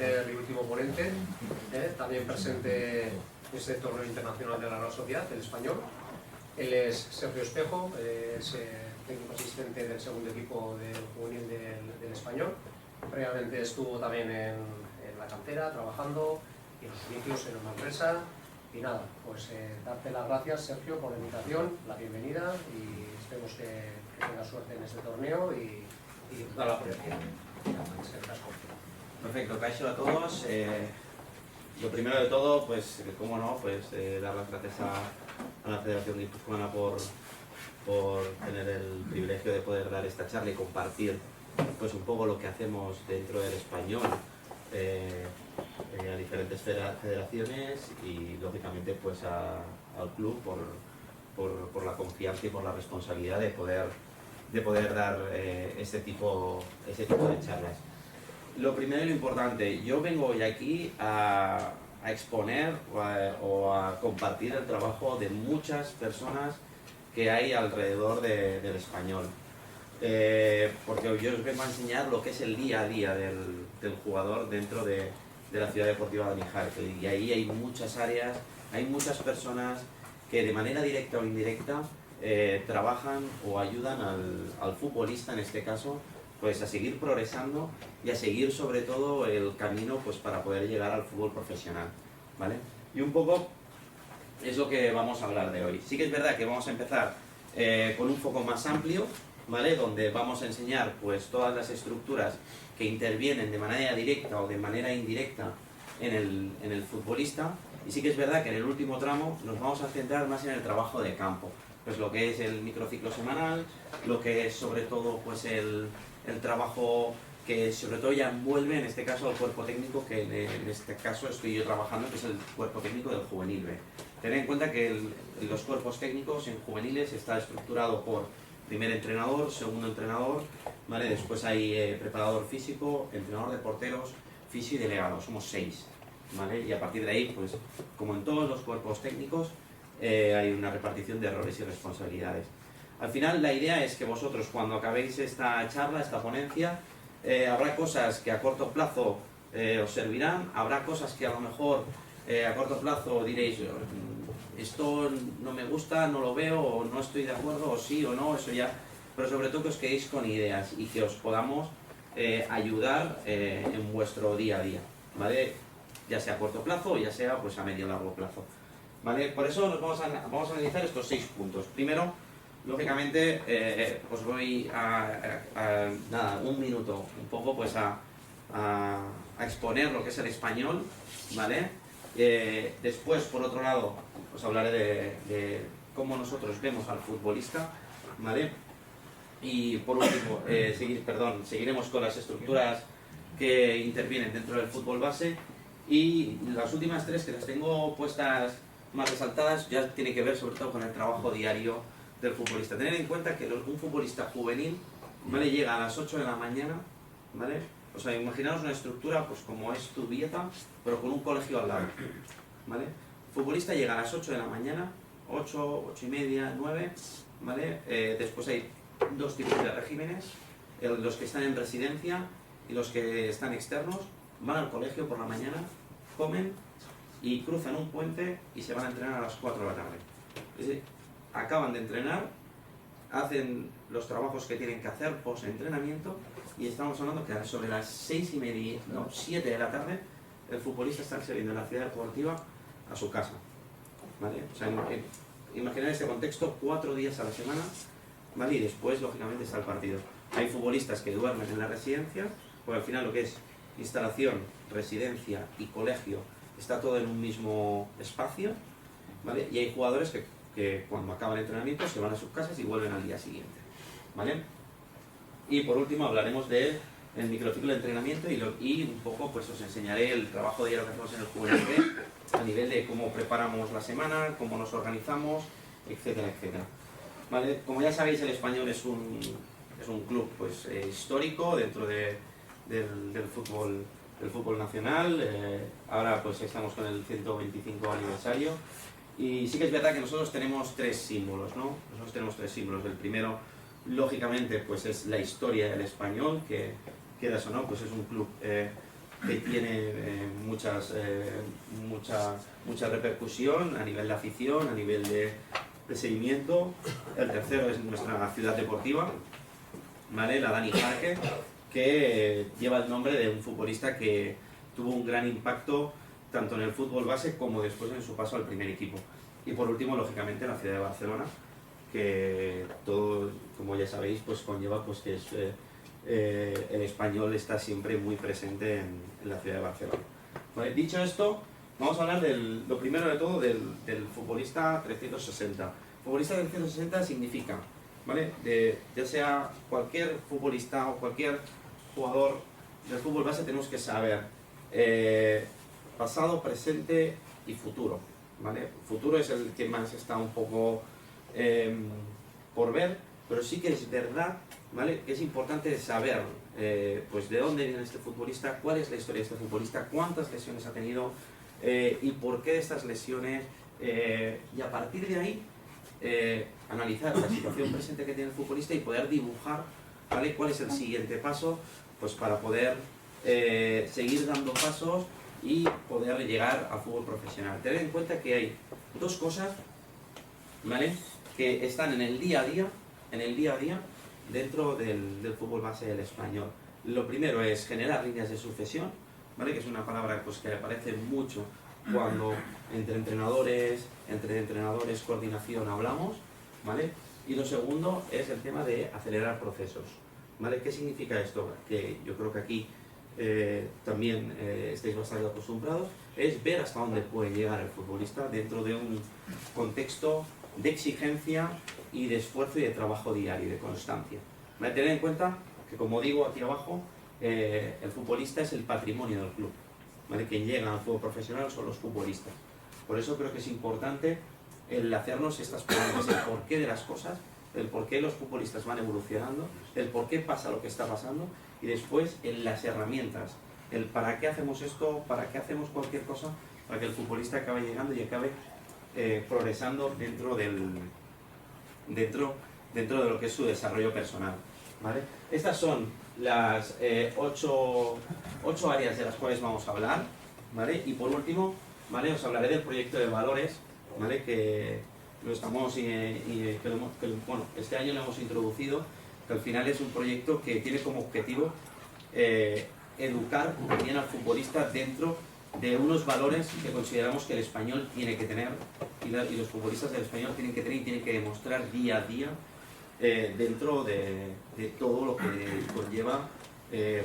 tercer y último ponente, también presente en este torneo internacional de la Real Sociedad, el Español. Él es Sergio Espejo, es técnico asistente del segundo equipo del juvenil del Español. Previamente estuvo también en la cantera trabajando y en los inicios en una empresa. Y nada, pues darte las gracias, Sergio, por la invitación, la bienvenida, y esperemos que tengas suerte en este torneo y toda la prioridad. Perfecto, caixo a todos. Lo primero de todo, pues, cómo no, pues dar las gracias a la Federación Guipuzcoana por tener el privilegio de poder dar esta charla y compartir pues un poco lo que hacemos dentro del Español a diferentes federaciones y lógicamente pues al club por la confianza y por la responsabilidad de poder dar este tipo de charlas. Lo primero y lo importante, yo vengo hoy aquí a exponer o a compartir el trabajo de muchas personas que hay alrededor del Español. Porque yo os vengo a enseñar lo que es el día a día del jugador dentro de la ciudad deportiva de Mijarque, y ahí hay muchas áreas, hay muchas personas que de manera directa o indirecta trabajan o ayudan al futbolista en este caso pues a seguir progresando y a seguir sobre todo el camino pues para poder llegar al fútbol profesional, ¿vale? Y un poco es lo que vamos a hablar de hoy. Sí que es verdad que vamos a empezar con un foco más amplio, ¿vale? Donde vamos a enseñar pues todas las estructuras que intervienen de manera directa o de manera indirecta en el futbolista, y sí que es verdad que en el último tramo nos vamos a centrar más en el trabajo de campo, pues lo que es el microciclo semanal, lo que es sobre todo pues el trabajo que sobre todo ya envuelve en este caso al cuerpo técnico, que en este caso estoy yo trabajando, que es el cuerpo técnico del juvenil B. Tened en cuenta que los cuerpos técnicos en juveniles está estructurado por primer entrenador, segundo entrenador, ¿vale? Después hay preparador físico, entrenador de porteros, fisio y delegado, somos 6, ¿vale? Y a partir de ahí, pues como en todos los cuerpos técnicos, hay una repartición de roles y responsabilidades. Al final la idea es que vosotros cuando acabéis esta charla, esta ponencia, habrá cosas que a corto plazo os servirán, habrá cosas que a lo mejor a corto plazo diréis esto no me gusta, no lo veo, o no estoy de acuerdo, o sí o no, eso ya, pero sobre todo que os quedéis con ideas y que os podamos ayudar en vuestro día a día, ¿vale? Ya sea a corto plazo o ya sea pues a medio o largo plazo, ¿vale? Por eso nos vamos a analizar estos 6 puntos. Primero, lógicamente, os voy nada, un minuto, un poco pues a exponer lo que es el español, ¿vale? Después, por otro lado, os hablaré de cómo nosotros vemos al futbolista, ¿vale? Y por último, seguiremos con las estructuras que intervienen dentro del fútbol base, y las últimas 3 que las tengo puestas más resaltadas ya tiene que ver sobre todo con el trabajo diario del futbolista. Tener en cuenta que un futbolista juvenil, ¿vale?, llega a las 8 de la mañana, ¿vale? O sea, imaginaos una estructura pues como es Zubieta, pero con un colegio al lado, ¿vale? El futbolista llega a las 8 de la mañana, 8, 8 y media, 9, ¿vale? Después hay 2 tipos de regímenes, los que están en residencia y los que están externos. Van al colegio por la mañana, comen y cruzan un puente y se van a entrenar a las 4 de la tarde. Es decir, acaban de entrenar, hacen los trabajos que tienen que hacer post-entrenamiento, y estamos hablando que sobre las 6 y media, no, 7 de la tarde, el futbolista está saliendo de la ciudad deportiva a su casa, ¿vale? O sea, imaginar este contexto, 4 días a la semana, ¿vale? Y después, lógicamente, está el partido. Hay futbolistas que duermen en la residencia, porque al final lo que es instalación, residencia y colegio está todo en un mismo espacio, ¿vale? Y hay jugadores que cuando acaban el entrenamiento se van a sus casas y vuelven al día siguiente, ¿vale? Y por último hablaremos del microciclo de entrenamiento y un poco pues os enseñaré el trabajo diario que hacemos en el juvenil B a nivel de cómo preparamos la semana, cómo nos organizamos, etcétera, etcétera, ¿vale? Como ya sabéis, el Español es un club pues histórico dentro del fútbol nacional. Ahora pues estamos con el 125 aniversario. Y sí que es verdad que nosotros tenemos 3 símbolos, ¿no? Nosotros tenemos 3 símbolos. El primero, lógicamente, pues es la historia del Español, que quieras o no, pues es un club que tiene mucha repercusión a nivel de afición, a nivel de seguimiento. El tercero es nuestra ciudad deportiva, ¿vale? La Dani Jarque, que lleva el nombre de un futbolista que tuvo un gran impacto tanto en el fútbol base como después en su paso al primer equipo. Y por último, lógicamente, la ciudad de Barcelona, que todo, como ya sabéis, pues conlleva pues que el español está siempre muy presente en la ciudad de Barcelona. Vale, dicho esto, vamos a hablar lo primero de todo del futbolista 360. Futbolista 360 significa, ¿vale? Ya sea cualquier futbolista o cualquier jugador del fútbol base, tenemos que saber pasado, presente y futuro, ¿vale? Futuro es el que más está un poco por ver, pero sí que es verdad, ¿vale?, que es importante saber pues de dónde viene este futbolista, cuál es la historia de este futbolista, cuántas lesiones ha tenido y por qué de estas lesiones, y a partir de ahí analizar la situación presente que tiene el futbolista y poder dibujar, ¿vale?, cuál es el siguiente paso pues para poder seguir dando pasos y poder llegar al fútbol profesional. Tened en cuenta que hay dos cosas, ¿vale?, que están en el día a día, dentro del fútbol base del español. Lo primero es generar líneas de sucesión, ¿vale?, que es una palabra pues, que aparece mucho cuando entre entrenadores, coordinación hablamos, ¿vale? Y lo segundo es el tema de acelerar procesos, ¿vale? ¿Qué significa esto? Que yo creo que aquí también estáis bastante acostumbrados, es ver hasta dónde puede llegar el futbolista dentro de un contexto de exigencia y de esfuerzo y de trabajo diario y de constancia. ¿Vale? Tened en cuenta que, como digo aquí abajo, el futbolista es el patrimonio del club, ¿vale? Quien llega al fútbol profesional son los futbolistas. Por eso creo que es importante el hacernos estas preguntas, el porqué de las cosas, el por qué los futbolistas van evolucionando, el por qué pasa lo que está pasando, y después en las herramientas, el para qué hacemos esto, para qué hacemos cualquier cosa, para que el futbolista acabe llegando y acabe progresando dentro de lo que es su desarrollo personal, ¿vale? Estas son las 8 áreas de las cuales vamos a hablar, ¿vale? Y por último, ¿vale?, os hablaré del proyecto de valores, ¿vale?, que lo estamos bueno, este año lo hemos introducido, que al final es un proyecto que tiene como objetivo educar también al futbolista dentro de unos valores que consideramos que el español tiene que tener y los futbolistas del español tienen que tener y tienen que demostrar día a día dentro de todo lo que conlleva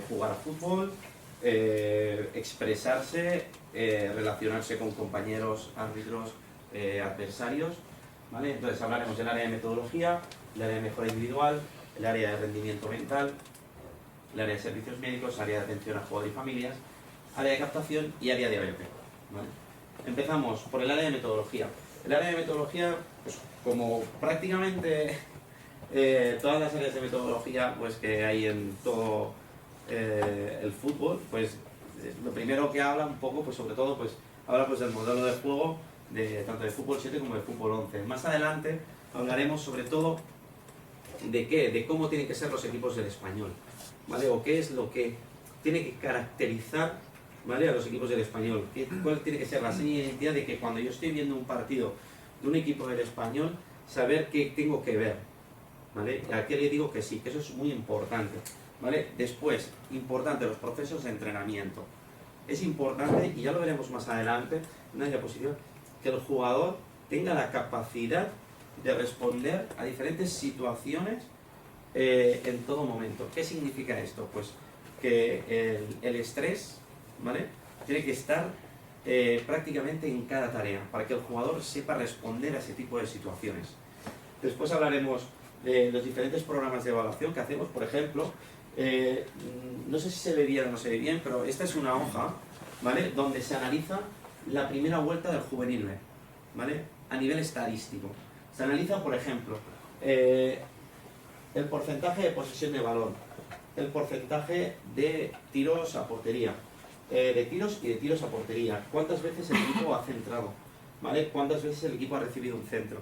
jugar a fútbol, expresarse, relacionarse con compañeros, árbitros, adversarios, ¿vale? Entonces hablaremos del área de metodología, el área de mejora individual, el área de rendimiento mental, el área de servicios médicos, área de atención a jugadores y familias, área de captación y área de ABP, ¿vale? Empezamos por el área de metodología. El área de metodología, pues como prácticamente todas las áreas de metodología pues, que hay en todo el fútbol, pues lo primero que habla un poco, pues sobre todo, pues habla pues del modelo de juego tanto de fútbol 7 como de fútbol 11. Más adelante hablaremos sobre todo de cómo tienen que ser los equipos del español, ¿vale? O qué es lo que tiene que caracterizar, ¿vale?, a los equipos del español. ¿Cuál tiene que ser la seña de identidad de que cuando yo estoy viendo un partido de un equipo del español, saber qué tengo que ver, ¿vale? ¿A qué le digo que sí? Que eso es muy importante, ¿vale? Después, importante, los procesos de entrenamiento. Es importante, y ya lo veremos más adelante, en una diapositiva, que el jugador tenga la capacidad de responder a diferentes situaciones en todo momento. ¿Qué significa esto? Pues que el estrés, ¿vale?, tiene que estar prácticamente en cada tarea, para que el jugador sepa responder a ese tipo de situaciones. Después hablaremos de los diferentes programas de evaluación que hacemos. Por ejemplo, no sé si se ve bien o no se ve bien, pero esta es una hoja, ¿vale?, donde se analiza la primera vuelta del juvenil B, ¿vale?, a nivel estadístico. Se analiza, por ejemplo, el porcentaje de posesión de balón, el porcentaje de tiros a portería, de tiros y de tiros a portería, cuántas veces el equipo ha centrado, ¿vale?, cuántas veces el equipo ha recibido un centro,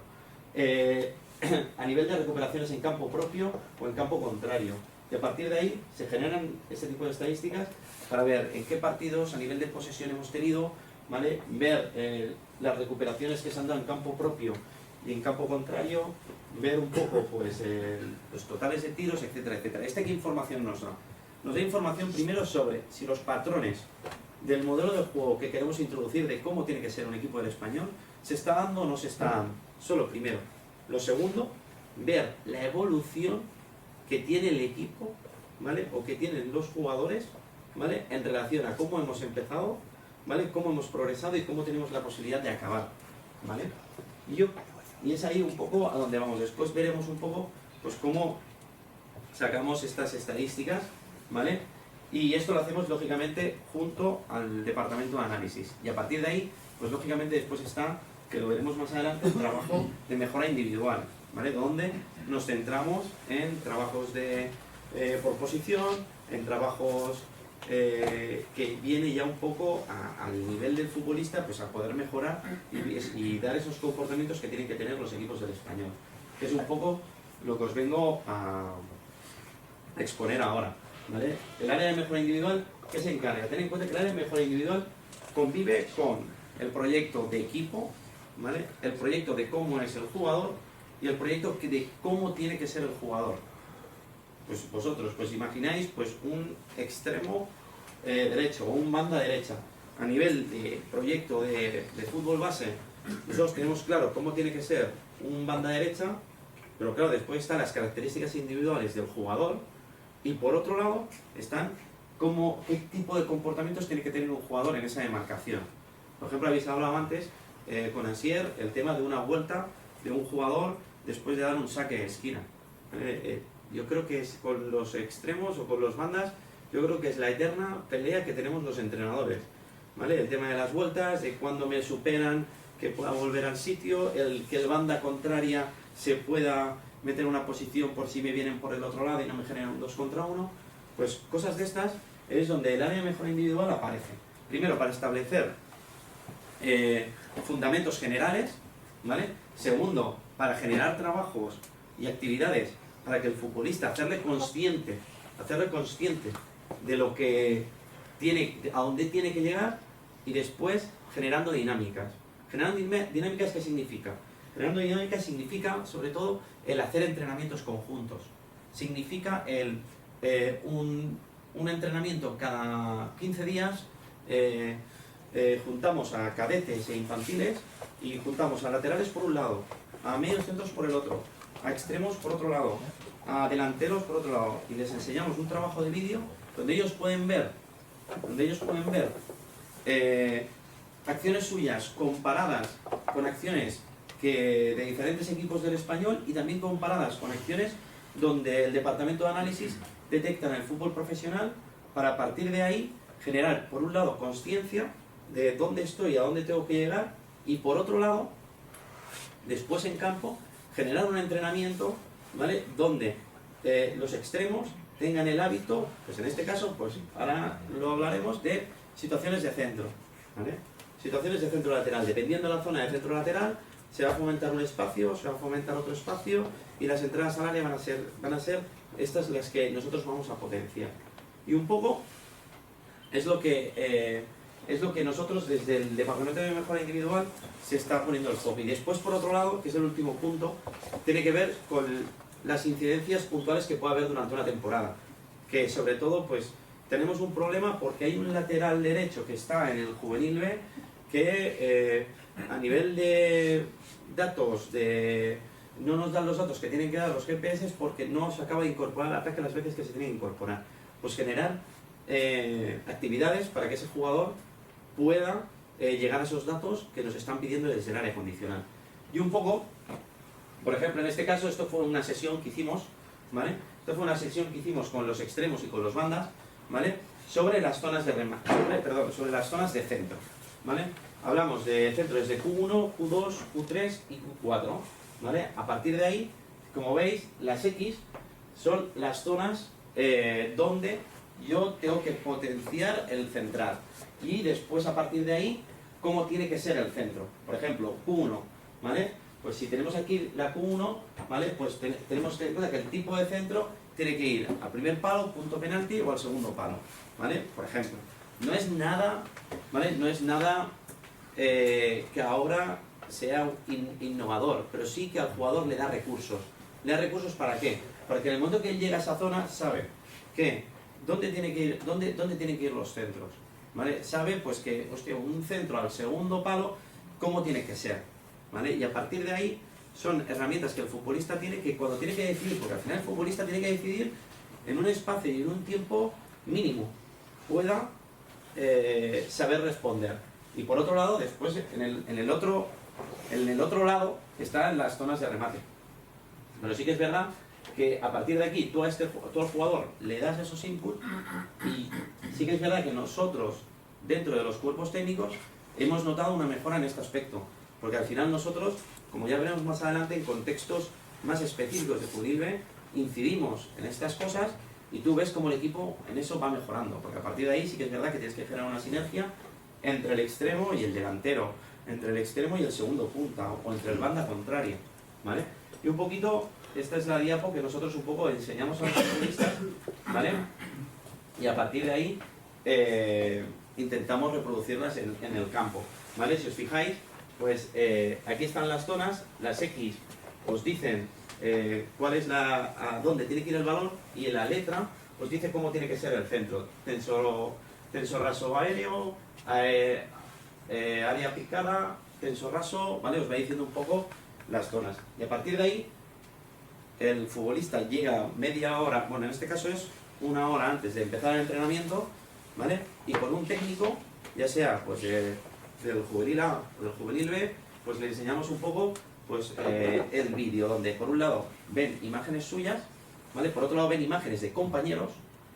a nivel de recuperaciones en campo propio o en campo contrario, Y a partir de ahí se generan este tipo de estadísticas para ver en qué partidos a nivel de posesión hemos tenido, ¿vale? Ver las recuperaciones que se han dado en campo propio y en campo contrario, ver un poco pues, los totales de tiros, etcétera, etcétera. ¿Qué información nos da? Nos da información primero sobre si los patrones del modelo de juego que queremos introducir, de cómo tiene que ser un equipo del Español, se está dando o no se está dando. Solo primero. Lo segundo, ver la evolución que tiene el equipo, ¿vale? O que tienen los jugadores, ¿vale? En relación a cómo hemos empezado, ¿vale? Cómo hemos progresado y cómo tenemos la posibilidad de acabar, ¿vale? Y es ahí un poco a donde vamos. Después veremos un poco pues cómo sacamos estas estadísticas, ¿vale? Y esto lo hacemos lógicamente junto al departamento de análisis. Y a partir de ahí, pues lógicamente después está, que lo veremos más adelante, el trabajo de mejora individual, ¿vale? Donde nos centramos en trabajos por posición, en trabajos que viene ya un poco al nivel del futbolista, pues a poder mejorar y dar esos comportamientos que tienen que tener los equipos del Español. Que es un poco lo que os vengo a exponer ahora, ¿vale? El área de mejora individual, ¿qué se encarga? Ten en cuenta que el área de mejora individual convive con el proyecto de equipo, ¿vale? El proyecto de cómo es el jugador y el proyecto de cómo tiene que ser el jugador. Pues vosotros, pues imagináis pues un extremo derecho o un banda derecha. A nivel de proyecto de fútbol base, nosotros tenemos claro cómo tiene que ser un banda derecha, pero claro, después están las características individuales del jugador y por otro lado están qué tipo de comportamientos tiene que tener un jugador en esa demarcación. Por ejemplo, habéis hablado antes con Asier el tema de una vuelta de un jugador después de dar un saque de esquina. Yo creo que es con los extremos o con los bandas, yo creo que es la eterna pelea que tenemos los entrenadores, ¿vale? El tema de las vueltas, de cuando me superan, que pueda volver al sitio, que el banda contraria se pueda meter en una posición por si me vienen por el otro lado y no me generan un 2 contra 1, pues cosas de estas es donde el área de mejora individual aparece. Primero, para establecer fundamentos generales, ¿vale? Segundo, para generar trabajos y actividades para que el futbolista hacerle consciente de lo que tiene, a dónde tiene que llegar, y después generando dinámicas. Generando dinámicas, ¿qué significa? Generando dinámicas significa sobre todo el hacer entrenamientos conjuntos. Significa un entrenamiento cada 15 días, juntamos a cadetes e infantiles y juntamos a laterales por un lado, a medios centros por el otro, a extremos por otro lado, a delanteros por otro lado, y les enseñamos un trabajo de vídeo donde ellos pueden ver acciones suyas comparadas con acciones de diferentes equipos del Español y también comparadas con acciones donde el departamento de análisis detecta en el fútbol profesional, para a partir de ahí generar por un lado consciencia de dónde estoy y a dónde tengo que llegar, y por otro lado después en campo generar un entrenamiento, ¿vale? Donde los extremos tengan el hábito, pues en este caso, pues ahora lo hablaremos, de situaciones de centro, ¿vale? Situaciones de centro lateral. Dependiendo de la zona de centro lateral, se va a fomentar un espacio, se va a fomentar otro espacio, y las entradas al área van a ser estas las que nosotros vamos a potenciar. Y un poco es lo que nosotros desde el Departamento de Mejora Individual se está poniendo el foco. Y después, por otro lado, que es el último punto, tiene que ver con las incidencias puntuales que puede haber durante una temporada. Que sobre todo, pues, tenemos un problema porque hay un lateral derecho que está en el Juvenil B que a nivel de datos, no nos dan los datos que tienen que dar los GPS porque no se acaba de incorporar al ataque las veces que se tiene que incorporar. Pues generar actividades para que ese jugador pueda llegar a esos datos que nos están pidiendo desde el área condicional. Y un poco, por ejemplo, en este caso, esto fue una sesión que hicimos, ¿vale? Esto fue una sesión que hicimos con los extremos y con los bandas, ¿vale? Sobre las zonas sobre las zonas de centro, ¿vale? Hablamos de centro desde Q1, Q2, Q3 y Q4, ¿vale? A partir de ahí, como veis, las X son las zonas donde yo tengo que potenciar el central. Y después, a partir de ahí, cómo tiene que ser el centro. Por ejemplo, Q1, ¿vale? pues si tenemos aquí la Q1, ¿vale? Pues tenemos que tener en cuenta que el tipo de centro tiene que ir al primer palo, punto penalti, o al segundo palo, ¿vale? Por ejemplo, no es nada, ¿vale? No es nada que ahora sea innovador, pero sí que al jugador le da recursos. ¿Le da recursos para qué? Para que en el momento que él llega a esa zona sabe que dónde tiene que ir, dónde tienen que ir los centros, ¿vale? Sabe pues que, hostia, un centro al segundo palo, cómo tiene que ser, ¿vale? Y a partir de ahí son herramientas que el futbolista tiene que cuando tiene que decidir, porque al final el futbolista tiene que decidir en un espacio y en un tiempo mínimo, pueda saber responder. Y por otro lado, después en el otro lado están las zonas de remate. Pero sí que es verdad que a partir de aquí tú al jugador le das esos inputs y sí que es verdad que nosotros, dentro de los cuerpos técnicos, hemos notado una mejora en este aspecto. Porque al final nosotros, como ya veremos más adelante, en contextos más específicos de Juvenil B, incidimos en estas cosas y tú ves cómo el equipo en eso va mejorando. Porque a partir de ahí sí que es verdad que tienes que generar una sinergia entre el extremo y el delantero, entre el extremo y el segundo punta, o entre el banda contraria, ¿vale? Y un poquito, esta es la diapo que nosotros un poco enseñamos a los futbolistas, ¿vale? Y a partir de ahí intentamos reproducirlas en el campo, ¿vale? Si os fijáis, pues aquí están las zonas, las X os dicen cuál es a dónde tiene que ir el balón, y en la letra os dice cómo tiene que ser el centro. Tensor raso aéreo, área picada, tensor raso, ¿vale? Os va diciendo un poco las zonas. Y a partir de ahí, el futbolista llega media hora, bueno, en este caso es una hora antes de empezar el entrenamiento, ¿vale? Y con un técnico, ya sea pues del juvenil A o del juvenil B, pues le enseñamos un poco pues el vídeo, donde por un lado ven imágenes suyas, ¿vale? Por otro lado ven imágenes de compañeros,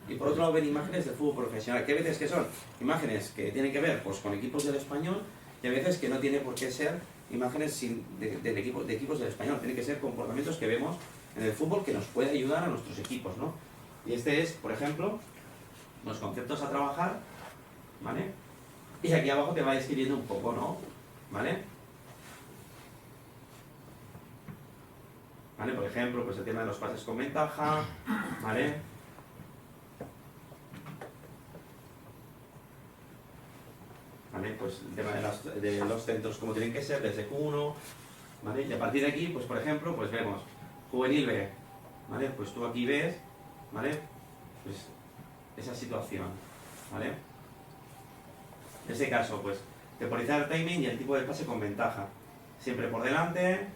y por otro lado ven imágenes del fútbol profesional, que a veces que son imágenes que tienen que ver pues con equipos del español, y a veces que no tiene por qué ser imágenes de equipos del español, tiene que ser comportamientos que vemos en el fútbol que nos puede ayudar a nuestros equipos, ¿no? Y este es, por ejemplo, los conceptos a trabajar, ¿vale? Y aquí abajo te va describiendo un poco, ¿no? ¿Vale? ¿Vale? Por ejemplo, pues el tema de los pases con ventaja, ¿vale? ¿Vale? Pues el tema de los centros, como tienen que ser, desde Q1, ¿vale? Y a partir de aquí, pues por ejemplo, pues vemos juvenil B, ¿vale? Pues tú aquí ves, ¿vale? Pues esa situación, ¿vale? En este caso, pues temporizar el timing y el tipo de pase con ventaja. Siempre por delante.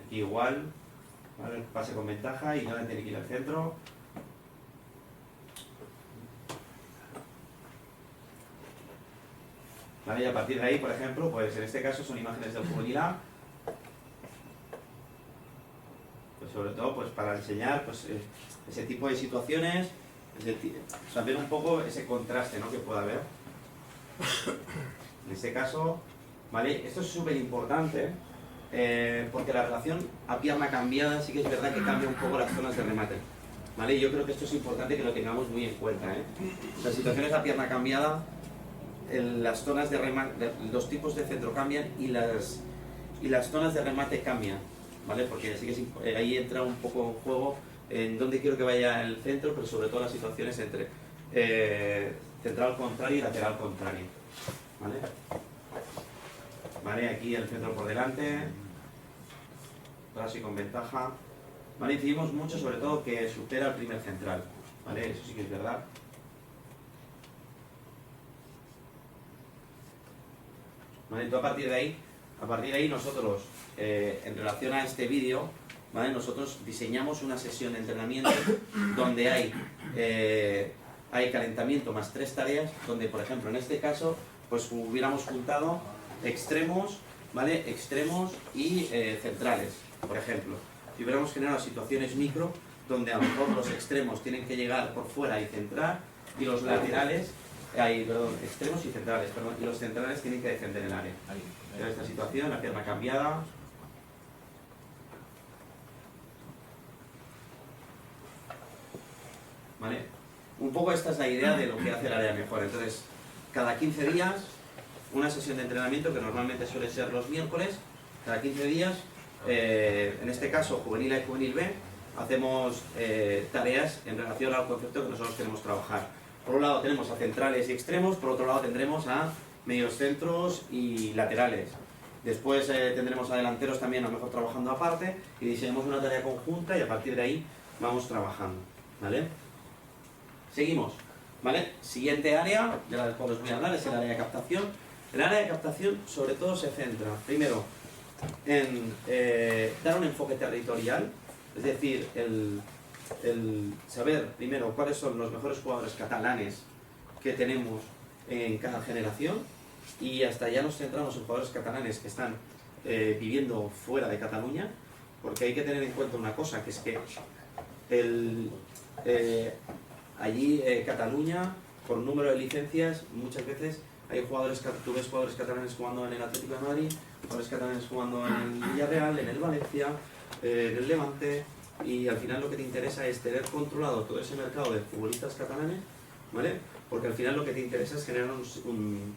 Aquí igual, ¿vale? Pase con ventaja y no tiene que ir al centro. ¿Vale? Y a partir de ahí, por ejemplo, pues en este caso son imágenes del juvenil A, pues sobre todo pues para enseñar pues ese tipo de situaciones, saber un poco ese contraste, ¿no?, que pueda haber. En este caso, ¿vale? Esto es súper importante porque la relación a pierna cambiada sí que es verdad que cambia un poco las zonas de remate, ¿vale? Y yo creo que esto es importante que lo tengamos muy en cuenta, ¿eh? Las situaciones a pierna cambiada, las zonas de remate, los tipos de centro cambian y las zonas de remate cambian, ¿vale? Porque sí que ahí entra un poco en juego en dónde quiero que vaya el centro, pero sobre todo las situaciones entre central contrario y lateral contrario, ¿vale? Vale, aquí el centro por delante, casi con ventaja, ¿vale? Incidimos mucho sobre todo que supera al primer central, ¿vale? Eso sí que es verdad. ¿Vale? Entonces, a partir de ahí nosotros, en relación a este vídeo, ¿vale?, nosotros diseñamos una sesión de entrenamiento donde hay calentamiento más 3 tareas, donde, por ejemplo, en este caso, pues hubiéramos juntado extremos, ¿vale?, extremos y centrales, por ejemplo. Si hubiéramos generado situaciones micro, donde a lo mejor los extremos tienen que llegar por fuera y centrar, y los laterales, extremos y centrales, perdón, y los centrales tienen que defender el área. En esta situación, la pierna cambiada. ¿vale? Un poco esta es la idea de lo que hace el área de mejora. Entonces, cada 15 días, una sesión de entrenamiento que normalmente suele ser los miércoles, cada 15 días, en este caso juvenil A y juvenil B, hacemos tareas en relación al concepto que nosotros queremos trabajar. Por un lado tenemos a centrales y extremos, por otro lado tendremos a medios centros y laterales. Después tendremos a delanteros también a lo mejor trabajando aparte y diseñamos una tarea conjunta y a partir de ahí vamos trabajando, ¿vale? Seguimos, ¿vale? Siguiente área de la cual os voy a hablar es el área de captación. El área de captación sobre todo se centra, primero, en dar un enfoque territorial, es decir, el saber primero cuáles son los mejores jugadores catalanes que tenemos en cada generación y hasta ya nos centramos en jugadores catalanes que están viviendo fuera de Cataluña, porque hay que tener en cuenta una cosa, que es que allí Cataluña, por número de licencias, muchas veces hay jugadores, tú ves jugadores catalanes jugando en el Atlético de Madrid, jugadores catalanes jugando en el Villarreal, en el Valencia, en el Levante, y al final lo que te interesa es tener controlado todo ese mercado de futbolistas catalanes, ¿vale? Porque al final lo que te interesa es generar un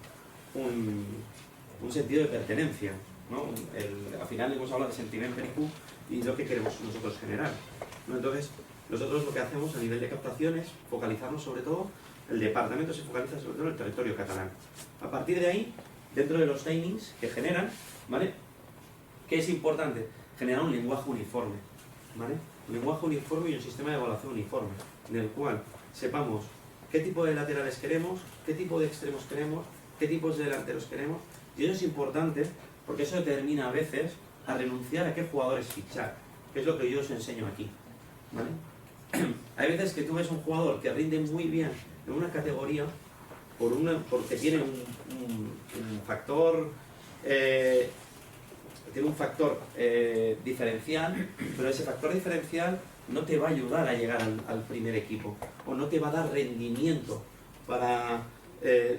sentido de pertenencia, ¿no? Al final hemos hablado de sentiment pericu y es lo que queremos nosotros generar, ¿no? Entonces, nosotros lo que hacemos a nivel de captación es focalizarnos sobre todo, el departamento se focaliza sobre todo en el territorio catalán. A partir de ahí, dentro de los trainings que generan, ¿vale? ¿Qué es importante? Generar un lenguaje uniforme, ¿vale? Un lenguaje uniforme y un sistema de evaluación uniforme, en el cual sepamos qué tipo de laterales queremos, qué tipo de extremos queremos, qué tipos de delanteros queremos, y eso es importante porque eso determina a veces a renunciar a qué jugadores fichar, que es lo que yo os enseño aquí, ¿vale? Hay veces que tú ves un jugador que rinde muy bien en una categoría porque tiene un factor diferencial, pero ese factor diferencial no te va a ayudar a llegar al primer equipo o no te va a dar rendimiento para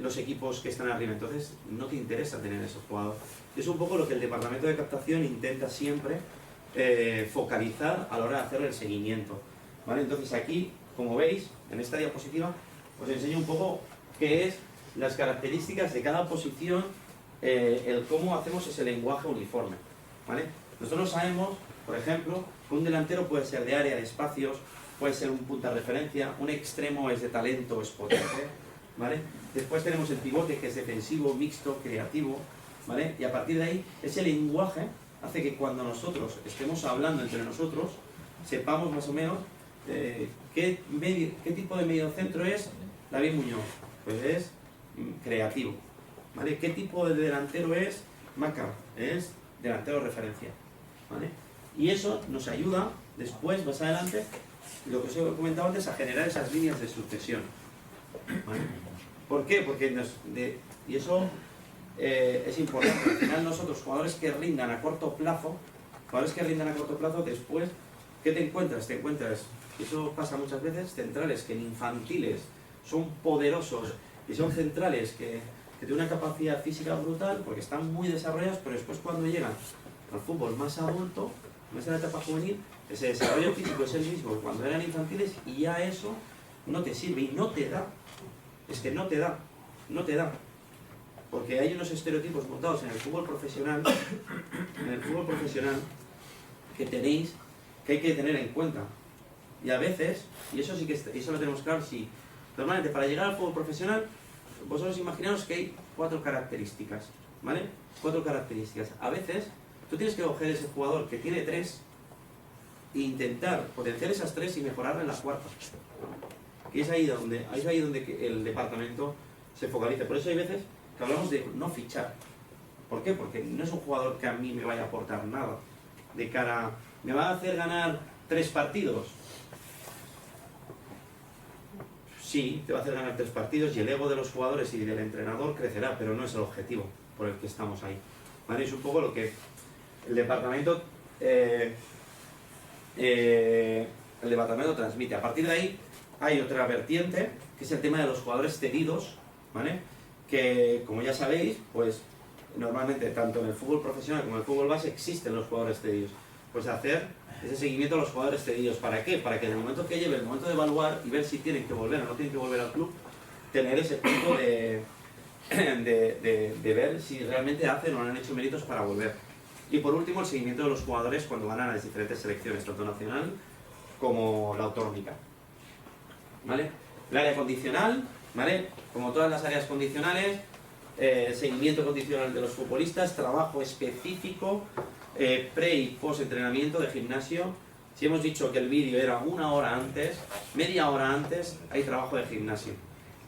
los equipos que están arriba. Entonces no te interesa tener esos jugadores. Es un poco lo que el departamento de captación intenta siempre focalizar a la hora de hacer el seguimiento, ¿vale? Entonces aquí, como veis, en esta diapositiva os enseño un poco qué es las características de cada posición, el cómo hacemos ese lenguaje uniforme, ¿vale? Nosotros sabemos, por ejemplo, que un delantero puede ser de área de espacios, puede ser un punta de referencia, un extremo es de talento, es potente, ¿vale? Después tenemos el pivote, que es defensivo, mixto, creativo, ¿vale? Y a partir de ahí, ese lenguaje hace que cuando nosotros estemos hablando entre nosotros, sepamos más o menos qué tipo de mediocentro es David Muñoz. Pues es creativo, ¿vale? ¿Qué tipo de delantero es Maca? Es delantero referencia, ¿vale? Y eso nos ayuda después, más adelante, lo que os he comentado antes, a generar esas líneas de sucesión, ¿vale? ¿Por qué? Porque y eso es importante. Al final nosotros, jugadores que rindan a corto plazo, después, ¿qué te encuentras? Te encuentras, eso pasa muchas veces, centrales que en infantiles son poderosos y son centrales que tienen una capacidad física brutal porque están muy desarrollados, pero después cuando llegan al fútbol más adulto, más en la etapa juvenil, ese desarrollo físico es el mismo que cuando eran infantiles y ya eso no te sirve y no te da. Es que no te da. Porque hay unos estereotipos montados en el fútbol profesional, que tenéis, que hay que tener en cuenta. Y a veces, y eso sí que eso lo tenemos claro, sí. Normalmente para llegar al fútbol profesional, vosotros imaginaos que hay 4 características, ¿vale? 4 características. A veces, tú tienes que coger ese jugador que tiene 3 e intentar potenciar esas 3 y mejorarla en la 4. Y es ahí donde el departamento se focaliza. Por eso hay veces que hablamos de no fichar. ¿Por qué? Porque no es un jugador que a mí me vaya a aportar nada. De cara, ¿me va a hacer ganar 3 partidos? Sí, te va a hacer ganar 3 partidos y el ego de los jugadores y del entrenador crecerá, pero no es el objetivo por el que estamos ahí, ¿vale? Es un poco lo que el departamento transmite. A partir de ahí hay otra vertiente, que es el tema de los jugadores cedidos, ¿vale? Que, como ya sabéis, pues normalmente tanto en el fútbol profesional como en el fútbol base existen los jugadores cedidos. pues hacer ese seguimiento a los jugadores cedidos. ¿Para qué? Para que en el momento que llegue el momento de evaluar y ver si tienen que volver o no tienen que volver al club, tener ese punto de ver si realmente hacen o no han hecho méritos para volver. Y por último, el seguimiento de los jugadores cuando van a las diferentes selecciones, tanto nacional como la autonómica. ¿Vale? El área condicional, ¿vale? Como todas las áreas condicionales, seguimiento condicional de los futbolistas, trabajo específico, pre y post entrenamiento de gimnasio. Si hemos dicho que el vídeo era una hora antes, media hora antes, hay trabajo de gimnasio.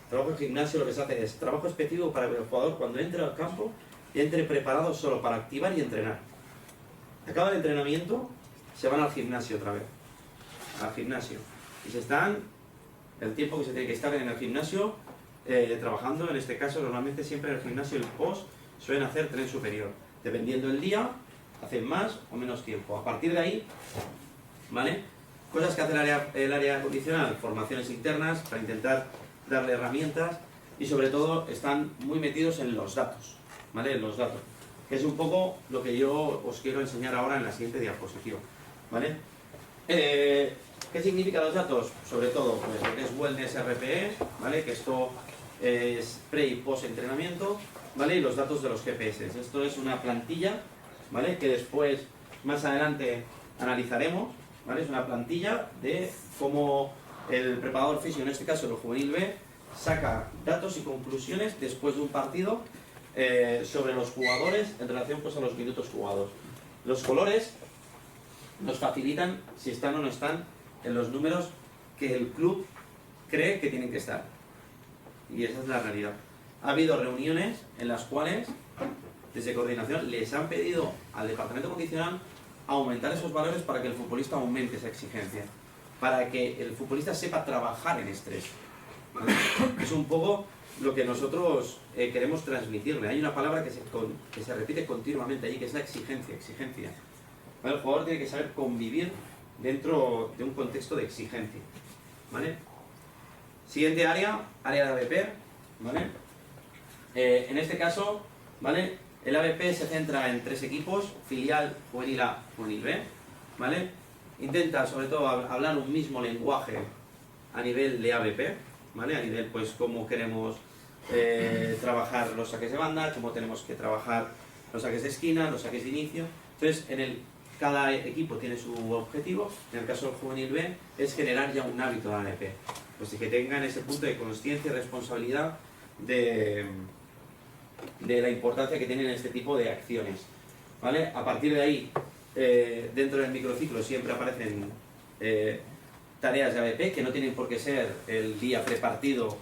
Trabajo de gimnasio lo que se hace es trabajo específico para que el jugador cuando entre al campo entre preparado solo para activar y entrenar. Acaba el entrenamiento, se van al gimnasio otra vez. Al gimnasio. Y se están el tiempo que se tiene que estar en el gimnasio trabajando. En este caso, normalmente siempre en el gimnasio el post suelen hacer tren superior. Dependiendo del día, hacen más o menos tiempo. A partir de ahí, ¿vale? Cosas que hace el área condicional, formaciones internas para intentar darle herramientas y sobre todo están muy metidos en los datos, ¿vale? En los datos, que es un poco lo que yo os quiero enseñar ahora en la siguiente diapositiva, ¿vale? ¿Qué significan los datos? Sobre todo, pues lo que es Wellness RPE, ¿vale? Que esto es pre y post entrenamiento, ¿vale? Y los datos de los GPS. Esto es una plantilla, ¿vale? Que después, más adelante, analizaremos, ¿vale? Es una plantilla de cómo el preparador físico, en este caso el juvenil B, saca datos y conclusiones después de un partido sobre los jugadores en relación pues, a los minutos jugados. Los colores nos facilitan si están o no están en los números que el club cree que tienen que estar. Y esa es la realidad. Ha habido reuniones en las cuales, desde coordinación, les han pedido al departamento condicional aumentar esos valores para que el futbolista aumente esa exigencia, para que el futbolista sepa trabajar en estrés. ¿Vale? Es un poco lo que nosotros queremos transmitirle. Hay una palabra que se repite continuamente allí, que es la exigencia. ¿Vale? El jugador tiene que saber convivir dentro de un contexto de exigencia. ¿Vale? Siguiente área de ABP. ¿Vale? En este caso, ¿vale? El ABP se centra en 3 equipos: filial, juvenil A, juvenil B. ¿Vale? Intenta sobre todo hablar un mismo lenguaje a nivel de ABP, ¿vale? A nivel pues cómo queremos trabajar los saques de banda, cómo tenemos que trabajar los saques de esquina, los saques de inicio. Entonces cada equipo tiene su objetivo. En el caso del juvenil B es generar ya un hábito de ABP, pues que tengan ese punto de consciencia y responsabilidad de la importancia que tienen este tipo de acciones, ¿vale? A partir de ahí, dentro del microciclo siempre aparecen tareas de ABP que no tienen por qué ser el día prepartido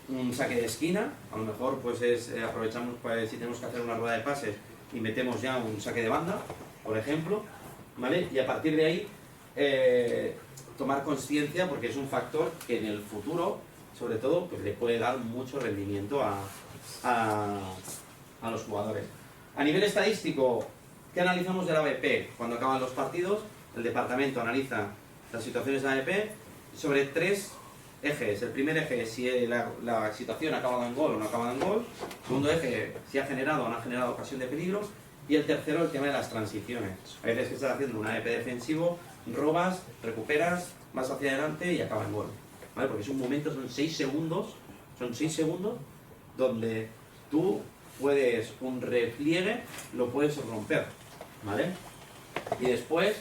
un saque de esquina. A lo mejor pues aprovechamos pues, si tenemos que hacer una rueda de pases y metemos ya un saque de banda, por ejemplo, ¿vale? Y a partir de ahí tomar conciencia, porque es un factor que en el futuro, sobre todo, pues le puede dar mucho rendimiento a los jugadores. A nivel estadístico, ¿qué analizamos del ABP? Cuando acaban los partidos, el departamento analiza las situaciones de ABP sobre 3 ejes. El primer eje es si la situación ha acabado en gol o no ha acabado en gol. El segundo eje, si ha generado o no ha generado ocasión de peligro. Y el tercero, el tema de las transiciones. Hay veces que estás haciendo un ABP defensivo, robas, recuperas, vas hacia adelante y acaba en gol, ¿vale? Porque es un momento, son 6 segundos donde tú puedes, un repliegue, lo puedes romper, ¿vale? Y después,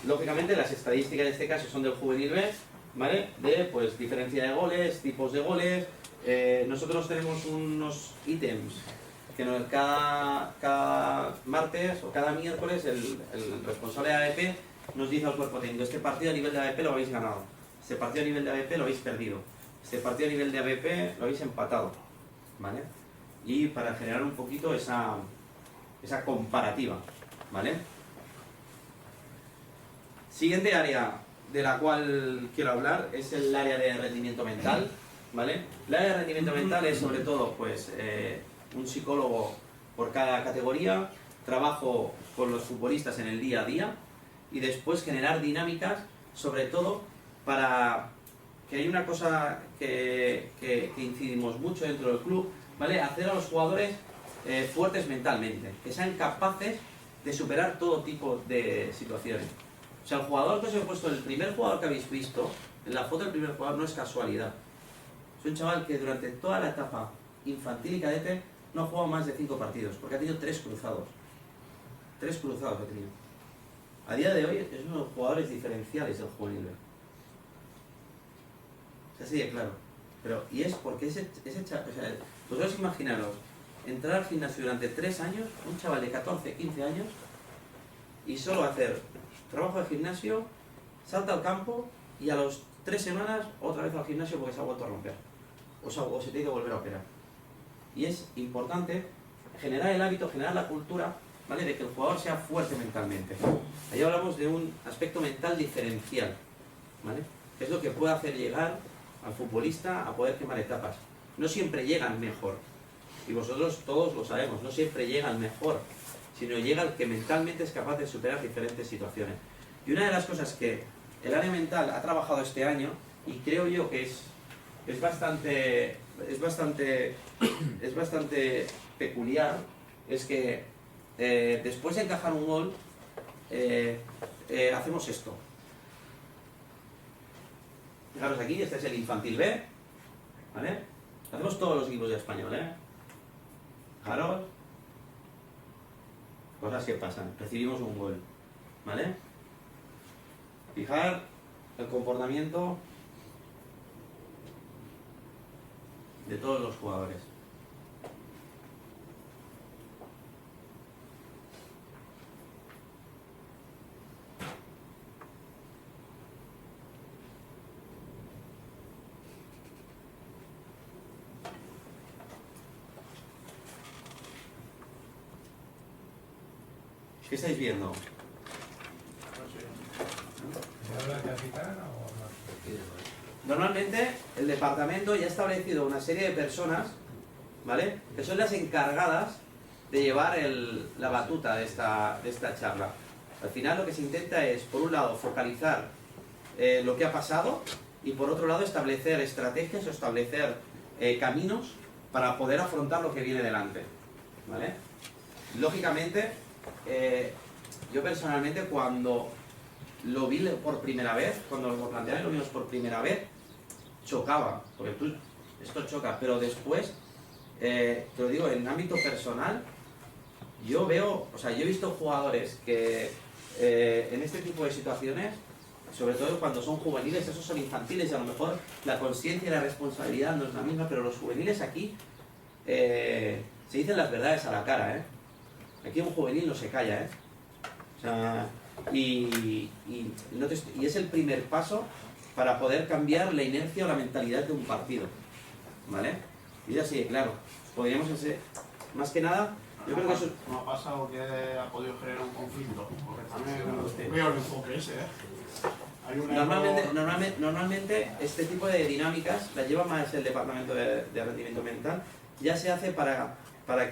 lógicamente, las estadísticas en este caso son del juvenil B, ¿vale? De, pues, diferencia de goles, tipos de goles. Nosotros tenemos unos ítems que cada martes o cada miércoles el responsable de ABP nos dice al cuerpo técnico: este partido a nivel de ABP lo habéis ganado, este partido a nivel de ABP lo habéis perdido, este partido a nivel de ABP lo habéis empatado, ¿vale? Y para generar un poquito esa comparativa, ¿vale? Siguiente área de la cual quiero hablar es el área de rendimiento mental, ¿vale? El área de rendimiento mental es sobre todo pues un psicólogo por cada categoría, trabajo con los futbolistas en el día a día y después generar dinámicas, sobre todo para que hay una cosa que incidimos mucho dentro del club, ¿vale? Hacer a los jugadores fuertes mentalmente, que sean capaces de superar todo tipo de situaciones. O sea, el jugador que os he puesto, el primer jugador que habéis visto, en la foto del primer jugador no es casualidad. Es un chaval que durante toda la etapa infantil y cadete no ha jugado más de 5 partidos, porque ha tenido 3 cruzados. 3 cruzados ha tenido. A día de hoy es uno de los jugadores diferenciales del juvenil B. Es así de claro. Pero, y es porque ese chaval, o sea, vosotros imaginaros, entrar al gimnasio durante 3 años, un chaval de 14, 15 años, y solo hacer trabajo de gimnasio, salta al campo y a las 3 semanas otra vez al gimnasio porque se ha vuelto a romper. O se tiene que volver a operar. Y es importante generar el hábito, generar la cultura, ¿vale?, de que el jugador sea fuerte mentalmente. Ahí hablamos de un aspecto mental diferencial, ¿vale?, que es lo que puede hacer llegar al futbolista a poder quemar etapas. No siempre llegan mejor, y vosotros todos lo sabemos, no siempre llega al mejor, sino llega al que mentalmente es capaz de superar diferentes situaciones. Y una de las cosas que el área mental ha trabajado este año, y creo yo que es bastante peculiar, es que después de encajar un gol, hacemos esto. Fijaros aquí, este es el infantil B, ¿vale? Hacemos todos los equipos de español, ¿eh? Fijaros, cosas que pasan, recibimos un gol, ¿vale? Fijar el comportamiento de todos los jugadores. ¿Qué estáis viendo? Normalmente el departamento ya ha establecido una serie de personas, ¿vale?, que son las encargadas de llevar la batuta de esta charla. Al final lo que se intenta es, por un lado, focalizar lo que ha pasado y por otro lado establecer estrategias o establecer caminos para poder afrontar lo que viene delante, ¿vale? Lógicamente, yo personalmente cuando lo vi por primera vez, cuando lo plantearon lo vimos por primera vez, chocaba, porque esto choca, pero después, te lo digo, en ámbito personal, yo he visto jugadores que en este tipo de situaciones, sobre todo cuando son juveniles, esos son infantiles y a lo mejor la conciencia y la responsabilidad no es la misma, pero los juveniles aquí se dicen las verdades a la cara, ¿eh? Aquí un juvenil no se calla, ¿eh? O sea, y es el primer paso para poder cambiar la inercia o la mentalidad de un partido, ¿vale? Y así, claro, podríamos hacer, más que nada, yo creo que eso... ¿No ha pasado que ha podido generar un conflicto? Porque también veo el enfoque ese, ¿eh? Hay Normalmente este tipo de dinámicas las lleva más el departamento de rendimiento mental, ya se hace para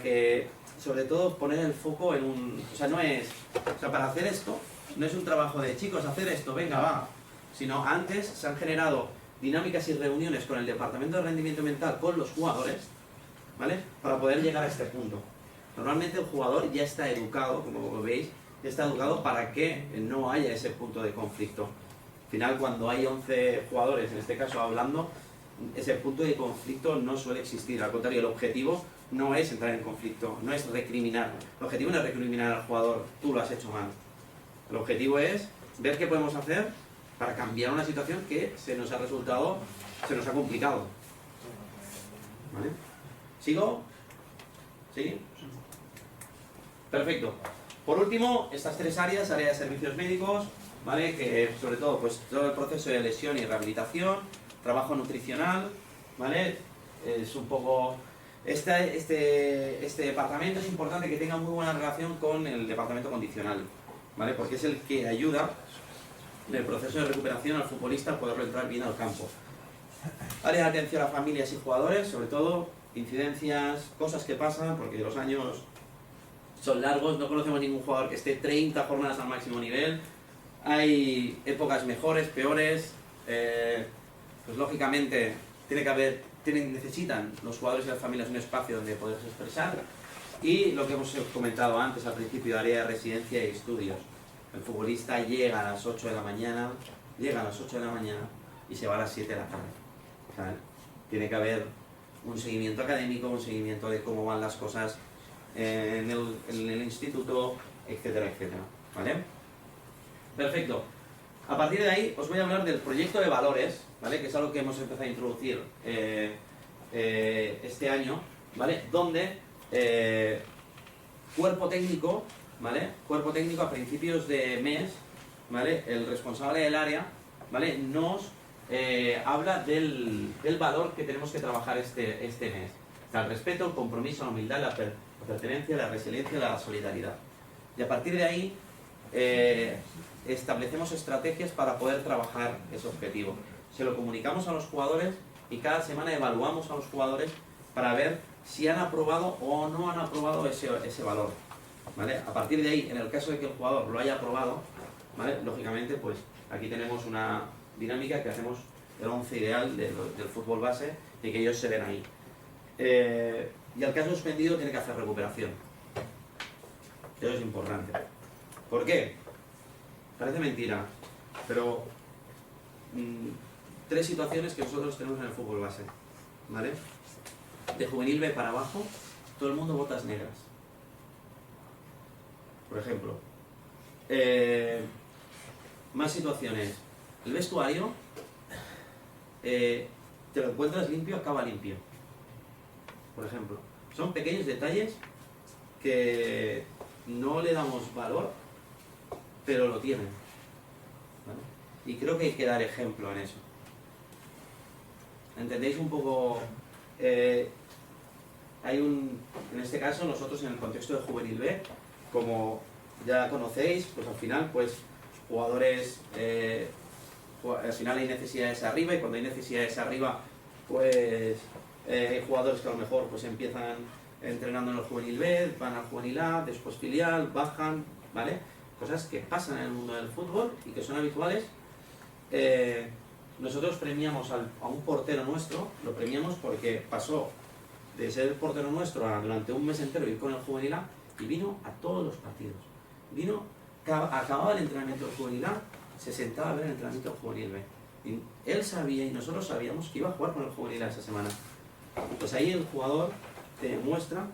que, sobre todo, poner el foco en un... O sea, para hacer esto, no es un trabajo de chicos, hacer esto, venga, va. Sino antes se han generado dinámicas y reuniones con el departamento de rendimiento mental, con los jugadores, ¿vale?, para poder llegar a este punto. Normalmente el jugador ya está educado, como veis, ya está educado para que no haya ese punto de conflicto. Al final, cuando hay 11 jugadores, en este caso hablando, ese punto de conflicto no suele existir. Al contrario, el objetivo no es entrar en conflicto, no es recriminar. El objetivo no es recriminar al jugador, tú lo has hecho mal. El objetivo es ver qué podemos hacer para cambiar una situación que se nos ha complicado. ¿Vale? ¿Sigo? ¿Sí? Perfecto. Por último, estas 3 áreas, área de servicios médicos, ¿vale?, que sobre todo, pues todo el proceso de lesión y rehabilitación, trabajo nutricional, ¿vale? Es un poco... Este departamento es importante que tenga muy buena relación con el departamento condicional, ¿vale?, porque es el que ayuda en el proceso de recuperación al futbolista a poderlo entrar bien al campo. Área de atención a familias y jugadores, sobre todo incidencias, cosas que pasan, porque los años son largos, no conocemos ningún jugador que esté 30 jornadas al máximo nivel, hay épocas mejores, peores, pues lógicamente necesitan los jugadores y las familias un espacio donde poderse expresar, Y lo que hemos comentado antes al principio, área de residencia y estudios. El futbolista llega a las 8 de la mañana, y se va a las 7 de la tarde. O sea, tiene que haber un seguimiento académico, un seguimiento de cómo van las cosas en el instituto, etcétera, etcétera. ¿Vale? Perfecto. A partir de ahí os voy a hablar del proyecto de valores, ¿vale? Que es algo que hemos empezado a introducir este año, ¿vale? Donde cuerpo técnico, ¿vale? Cuerpo técnico a principios de mes, ¿vale? El responsable del área, ¿vale? Nos habla del valor que tenemos que trabajar este mes. O sea, el respeto, el compromiso, la humildad, la pertenencia, la resiliencia, la solidaridad. Y a partir de ahí establecemos estrategias para poder trabajar ese objetivo. Se lo comunicamos a los jugadores y cada semana evaluamos a los jugadores para ver si han aprobado o no han aprobado ese valor, ¿vale? A partir de ahí, en el caso de que el jugador lo haya aprobado, ¿vale? Lógicamente, pues aquí tenemos una dinámica que hacemos el 11 ideal del fútbol base y que ellos se ven ahí. Y al caso suspendido tiene que hacer recuperación. Eso es importante. ¿Por qué? Parece mentira, pero 3 situaciones que nosotros tenemos en el fútbol base, ¿vale? De juvenil B para abajo, todo el mundo botas negras. Por ejemplo. Más situaciones. El vestuario, te lo encuentras limpio, acaba limpio. Por ejemplo. Son pequeños detalles que no le damos valor, pero lo tienen, ¿vale? Y creo que hay que dar ejemplo en eso. ¿Entendéis un poco? En este caso, nosotros en el contexto de Juvenil B, como ya conocéis, pues al final, pues jugadores, al final hay necesidades arriba, y cuando hay necesidades arriba, pues hay jugadores que a lo mejor pues empiezan entrenando en el Juvenil B, van al Juvenil A, después filial, bajan, ¿vale? Cosas que pasan en el mundo del fútbol y que son habituales. Nosotros premiamos a un portero nuestro, lo premiamos porque pasó de ser el portero nuestro a durante un mes entero ir con el Juvenil A y vino a todos los partidos. Acababa el entrenamiento del Juvenil A, se sentaba a ver el entrenamiento del Juvenil B. Y él sabía y nosotros sabíamos que iba a jugar con el Juvenil A esa semana. Pues ahí el jugador te demuestra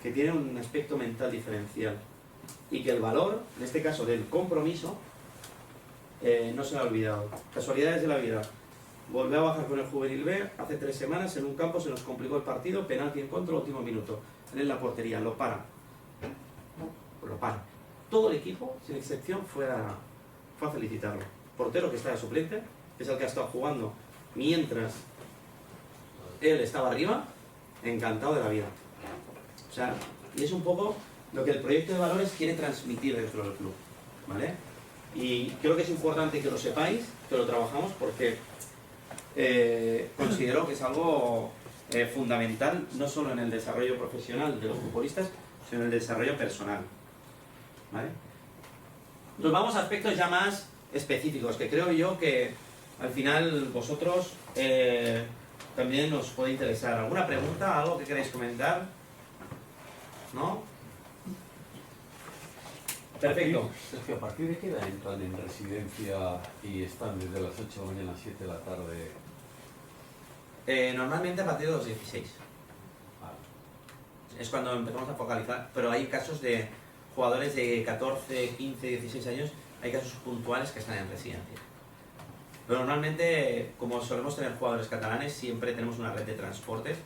que tiene un aspecto mental diferencial y que el valor, en este caso del compromiso, no se lo ha olvidado. Casualidades de la vida. Volvió a bajar con el Juvenil B hace 3 semanas en un campo, se nos complicó el partido, penalti en contra, último minuto. Él en la portería, lo para. Todo el equipo, sin excepción, fue a felicitarlo. Portero que está de suplente, que es el que ha estado jugando mientras él estaba arriba, encantado de la vida. O sea, y es un poco lo que el proyecto de valores quiere transmitir dentro del club, ¿vale? Y creo que es importante que lo sepáis, que lo trabajamos, porque considero que es algo fundamental, no solo en el desarrollo profesional de los futbolistas, sino en el desarrollo personal, ¿vale? Nos vamos a aspectos ya más específicos, que creo yo que al final vosotros también os puede interesar. ¿Alguna pregunta? ¿Algo que queráis comentar? ¿No? Perfecto. Sergio, ¿a partir de qué edad entran en residencia y están desde las 8 de la mañana a 7 de la tarde? Normalmente a partir de los 16. Vale. Es cuando empezamos a focalizar, pero hay casos de jugadores de 14, 15, 16 años, hay casos puntuales que están en residencia. Pero normalmente, como solemos tener jugadores catalanes, siempre tenemos una red de transportes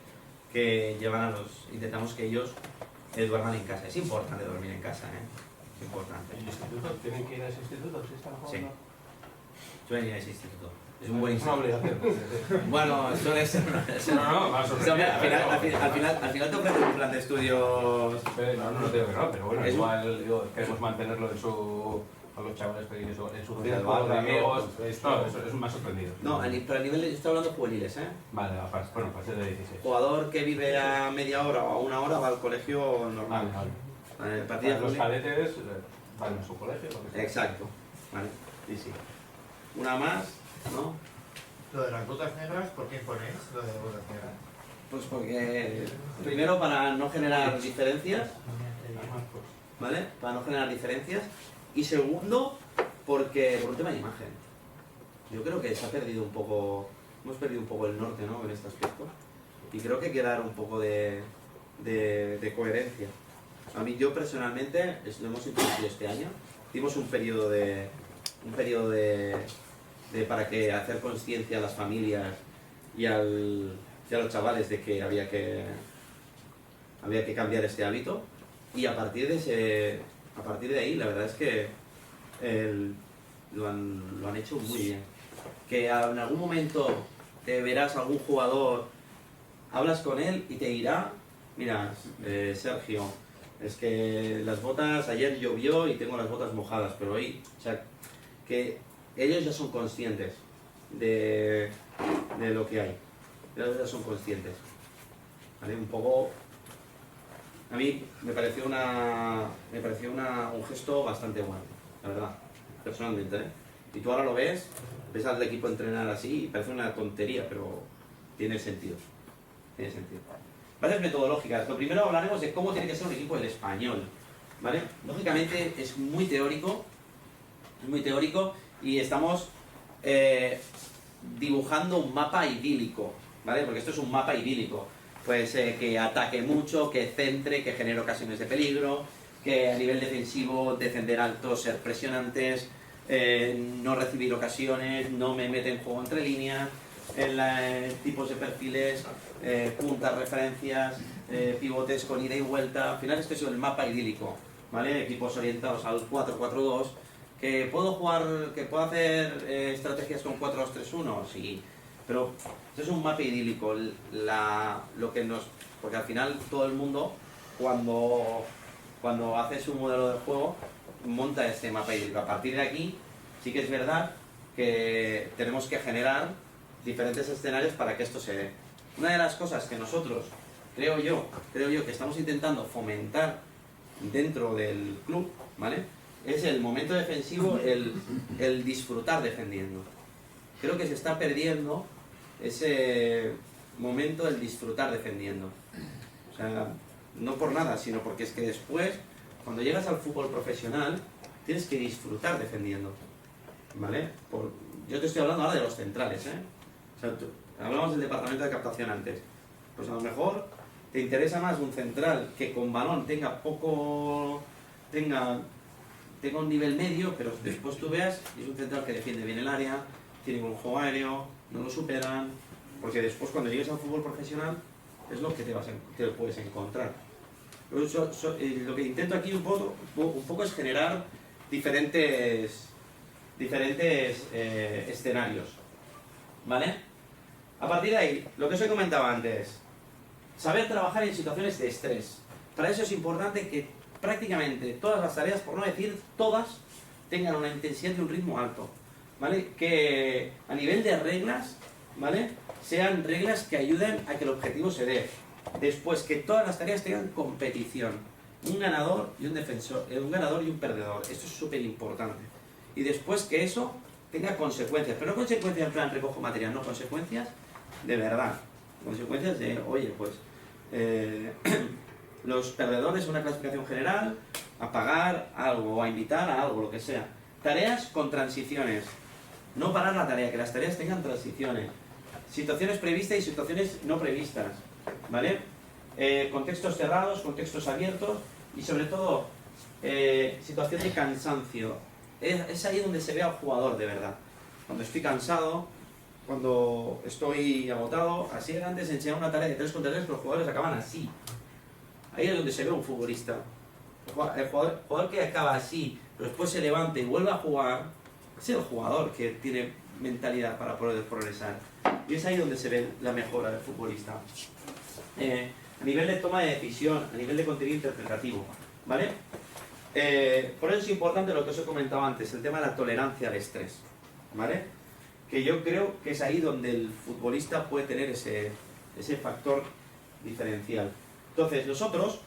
que llevan intentamos que ellos duerman en casa. Es importante dormir en casa, es importante. ¿El instituto? ¿Tienen que ir a ese instituto si están jugando? Sí. Suelen ir a ese instituto. Es un buen Es una instituto. obligación. Bueno, suele ser No, más o menos. al final te ofrecen un plan de estudios. No digo que no, pero bueno, Es un- igual queremos mantenerlo a los chavales pequeños en su Pues círculo de barrio, amigos. pues, No, eso me ha sorprendido. No, pero a nivel de. Yo estoy hablando de juveniles, Vale, bueno, pues es de 16. Jugador que vive a media hora o a 1 hora va al colegio normal. Vale. El partido de Los juvenil- cadetes van a su colegio, lo que sea. Exacto. Vale, sí. Una más, ¿no? Lo de las botas negras, ¿por qué ponéis lo de botas negras? Pues porque, primero, para no generar diferencias, ¿vale? Para no generar diferencias. Y segundo, porque por un tema de imagen. Yo creo que se ha perdido un poco, hemos perdido un poco el norte, ¿no? En este aspecto. Y creo que hay que dar un poco de coherencia. A mí, yo personalmente, lo hemos introducido este año, dimos un periodo de para que hacer conciencia a las familias y a los chavales de que había que cambiar este hábito, y a partir de ahí la verdad es que lo han hecho muy bien. Que en algún momento te verás algún jugador, hablas con él y te dirá, mira, Sergio, es que las botas, ayer llovió y tengo las botas mojadas, pero hoy, o sea, que ellos ya son conscientes de lo que hay. Ellos ya son conscientes. ¿Vale? Un poco... A mí me pareció un gesto bastante bueno, la verdad, personalmente, ¿eh? Y tú ahora lo ves al equipo entrenar así y parece una tontería, pero tiene sentido. Tiene sentido. Bases metodológicas. Lo primero hablaremos de cómo tiene que ser un equipo del Español, ¿vale? Lógicamente es muy teórico, y estamos dibujando un mapa idílico, ¿vale? Porque esto es un mapa idílico. Pues que ataque mucho, que centre, que genere ocasiones de peligro, que a nivel defensivo defender alto, ser presionantes, no recibir ocasiones, no me mete en juego entre líneas, tipos de perfiles, puntas, referencias, pivotes con ida y vuelta. Al final este es el mapa idílico, ¿vale? Equipos orientados al 4-4-2, que puedo hacer estrategias con 4-2-3-1, sí, pero esto es un mapa idílico. Porque al final todo el mundo, cuando hace su modelo de juego, monta este mapa idílico. A partir de aquí, sí que es verdad que tenemos que generar diferentes escenarios para que esto se dé. Una de las cosas que nosotros, creo yo que estamos intentando fomentar dentro del club, ¿vale? Es el momento defensivo, el disfrutar defendiendo. Creo que se está perdiendo ese momento del disfrutar defendiendo. O sea, no por nada, sino porque es que después, cuando llegas al fútbol profesional, tienes que disfrutar defendiendo, ¿vale? Yo te estoy hablando ahora de los centrales, ¿eh? O sea, hablamos del departamento de captación antes. Pues a lo mejor te interesa más un central que con balón tenga un nivel medio, pero después tú veas, es un central que defiende bien el área, tiene un juego aéreo, no lo superan, porque después cuando llegues al fútbol profesional es lo que te puedes encontrar. Lo que intento aquí un poco es generar diferentes escenarios, ¿vale? A partir de ahí, lo que os he comentado antes, saber trabajar en situaciones de estrés. Para eso es importante que prácticamente todas las tareas, por no decir todas, tengan una intensidad y un ritmo alto, ¿vale? Que a nivel de reglas, ¿vale? Sean reglas que ayuden a que el objetivo se dé. Después, que todas las tareas tengan competición. Un ganador y un defensor, un ganador y un perdedor. Esto es súper importante. Y después que eso tenga consecuencias. Pero no consecuencias en plan recojo material, no, consecuencias de verdad. Consecuencias de, oye, pues... los perdedores, una clasificación general, a pagar algo o a invitar a algo, lo que sea. Tareas con transiciones. No parar la tarea, que las tareas tengan transiciones. Situaciones previstas y situaciones no previstas, ¿vale? Contextos cerrados, contextos abiertos y sobre todo situación de cansancio. Es ahí donde se ve al jugador de verdad. Cuando estoy cansado, cuando estoy agotado, así era antes enseñar una tarea de 3 contra 3, los jugadores acaban así. Ahí es donde se ve un futbolista. El jugador que acaba así, pero después se levanta y vuelve a jugar, es el jugador que tiene mentalidad para poder progresar. Y es ahí donde se ve la mejora del futbolista. A nivel de toma de decisión, a nivel de contenido interpretativo, ¿vale? Por eso es importante lo que os he comentado antes, el tema de la tolerancia al estrés, ¿vale? Que yo creo que es ahí donde el futbolista puede tener ese factor diferencial. Entonces nosotros,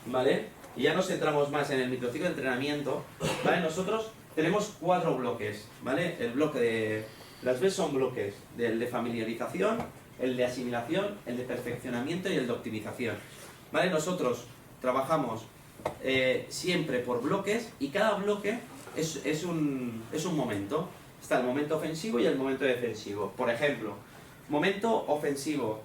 ¿vale? Y ya nos centramos más en el microciclo de entrenamiento, ¿vale? Nosotros tenemos 4 bloques, ¿vale? El bloque Las B son bloques, el de familiarización, el de asimilación, el de perfeccionamiento y el de optimización. ¿Vale? Nosotros trabajamos siempre por bloques y cada bloque es un momento. Está el momento ofensivo y el momento defensivo. Por ejemplo, momento ofensivo,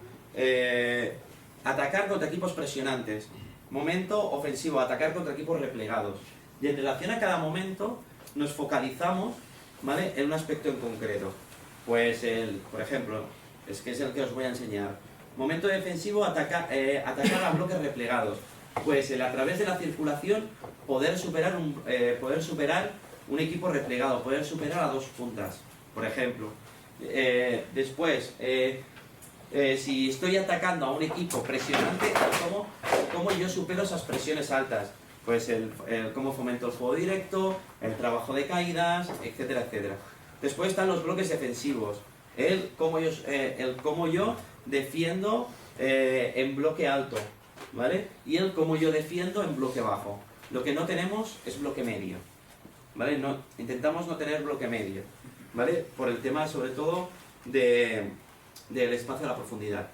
atacar contra equipos presionantes. Momento ofensivo, atacar contra equipos replegados. Y en relación a cada momento nos focalizamos, ¿vale?, en un aspecto en concreto. Pues por ejemplo, es el que os voy a enseñar. Momento defensivo, atacar a bloques replegados. Pues a través de la circulación poder superar un equipo replegado, poder superar a 2 puntas, por ejemplo. Después, si estoy atacando a un equipo presionante, ¿cómo yo supero esas presiones altas? Pues cómo fomento el juego directo, el trabajo de caídas, etcétera, etcétera. Después están los bloques defensivos, el cómo yo defiendo en bloque alto, ¿vale? Y el cómo yo defiendo en bloque bajo. Lo que no tenemos es bloque medio, ¿vale? Intentamos no tener bloque medio, ¿vale? Por el tema, sobre todo, del espacio a la profundidad,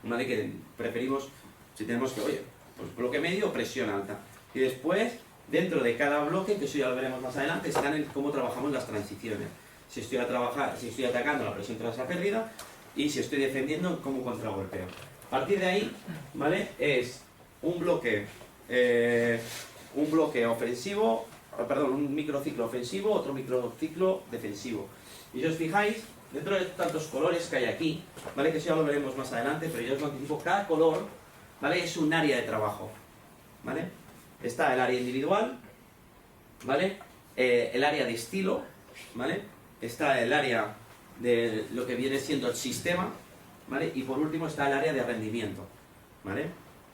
¿vale? Que preferimos, si tenemos que, oye, pues bloque medio o presión alta. Y después, dentro de cada bloque, que eso ya lo veremos más adelante, están en cómo trabajamos las transiciones. Si estoy atacando, la presión tras la pérdida, y si estoy defendiendo, cómo contragolpeo. A partir de ahí, ¿vale?, es un bloque ofensivo, perdón, un microciclo ofensivo, otro microciclo defensivo. Y si os fijáis, dentro de tantos colores que hay aquí, ¿vale?, que eso ya lo veremos más adelante, pero yo os lo anticipo, cada color, ¿vale?, es un área de trabajo, ¿vale? Está el área individual, ¿vale?, el área de estilo, ¿vale?, está el área de lo que viene siendo el sistema, ¿vale?, y por último está el área de rendimiento, ¿vale?,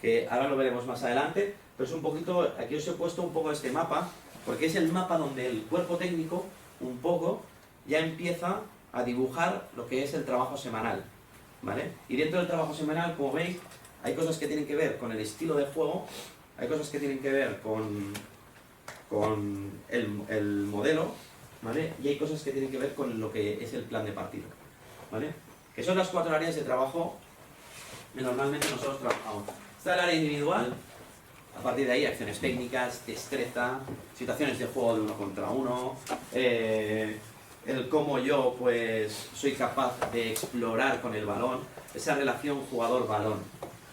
que ahora lo veremos más adelante, pero es un poquito, aquí os he puesto un poco este mapa, porque es el mapa donde el cuerpo técnico, un poco, ya empieza a dibujar lo que es el trabajo semanal, ¿vale? Y dentro del trabajo semanal, como veis, hay cosas que tienen que ver con el estilo de juego, hay cosas que tienen que ver con el modelo, ¿vale? Y hay cosas que tienen que ver con lo que es el plan de partido, ¿vale? Que son las 4 áreas de trabajo que normalmente nosotros trabajamos. Está el área individual, a partir de ahí acciones técnicas, destreza, situaciones de juego de 1 contra 1, el cómo yo pues soy capaz de explorar con el balón, esa relación jugador-balón,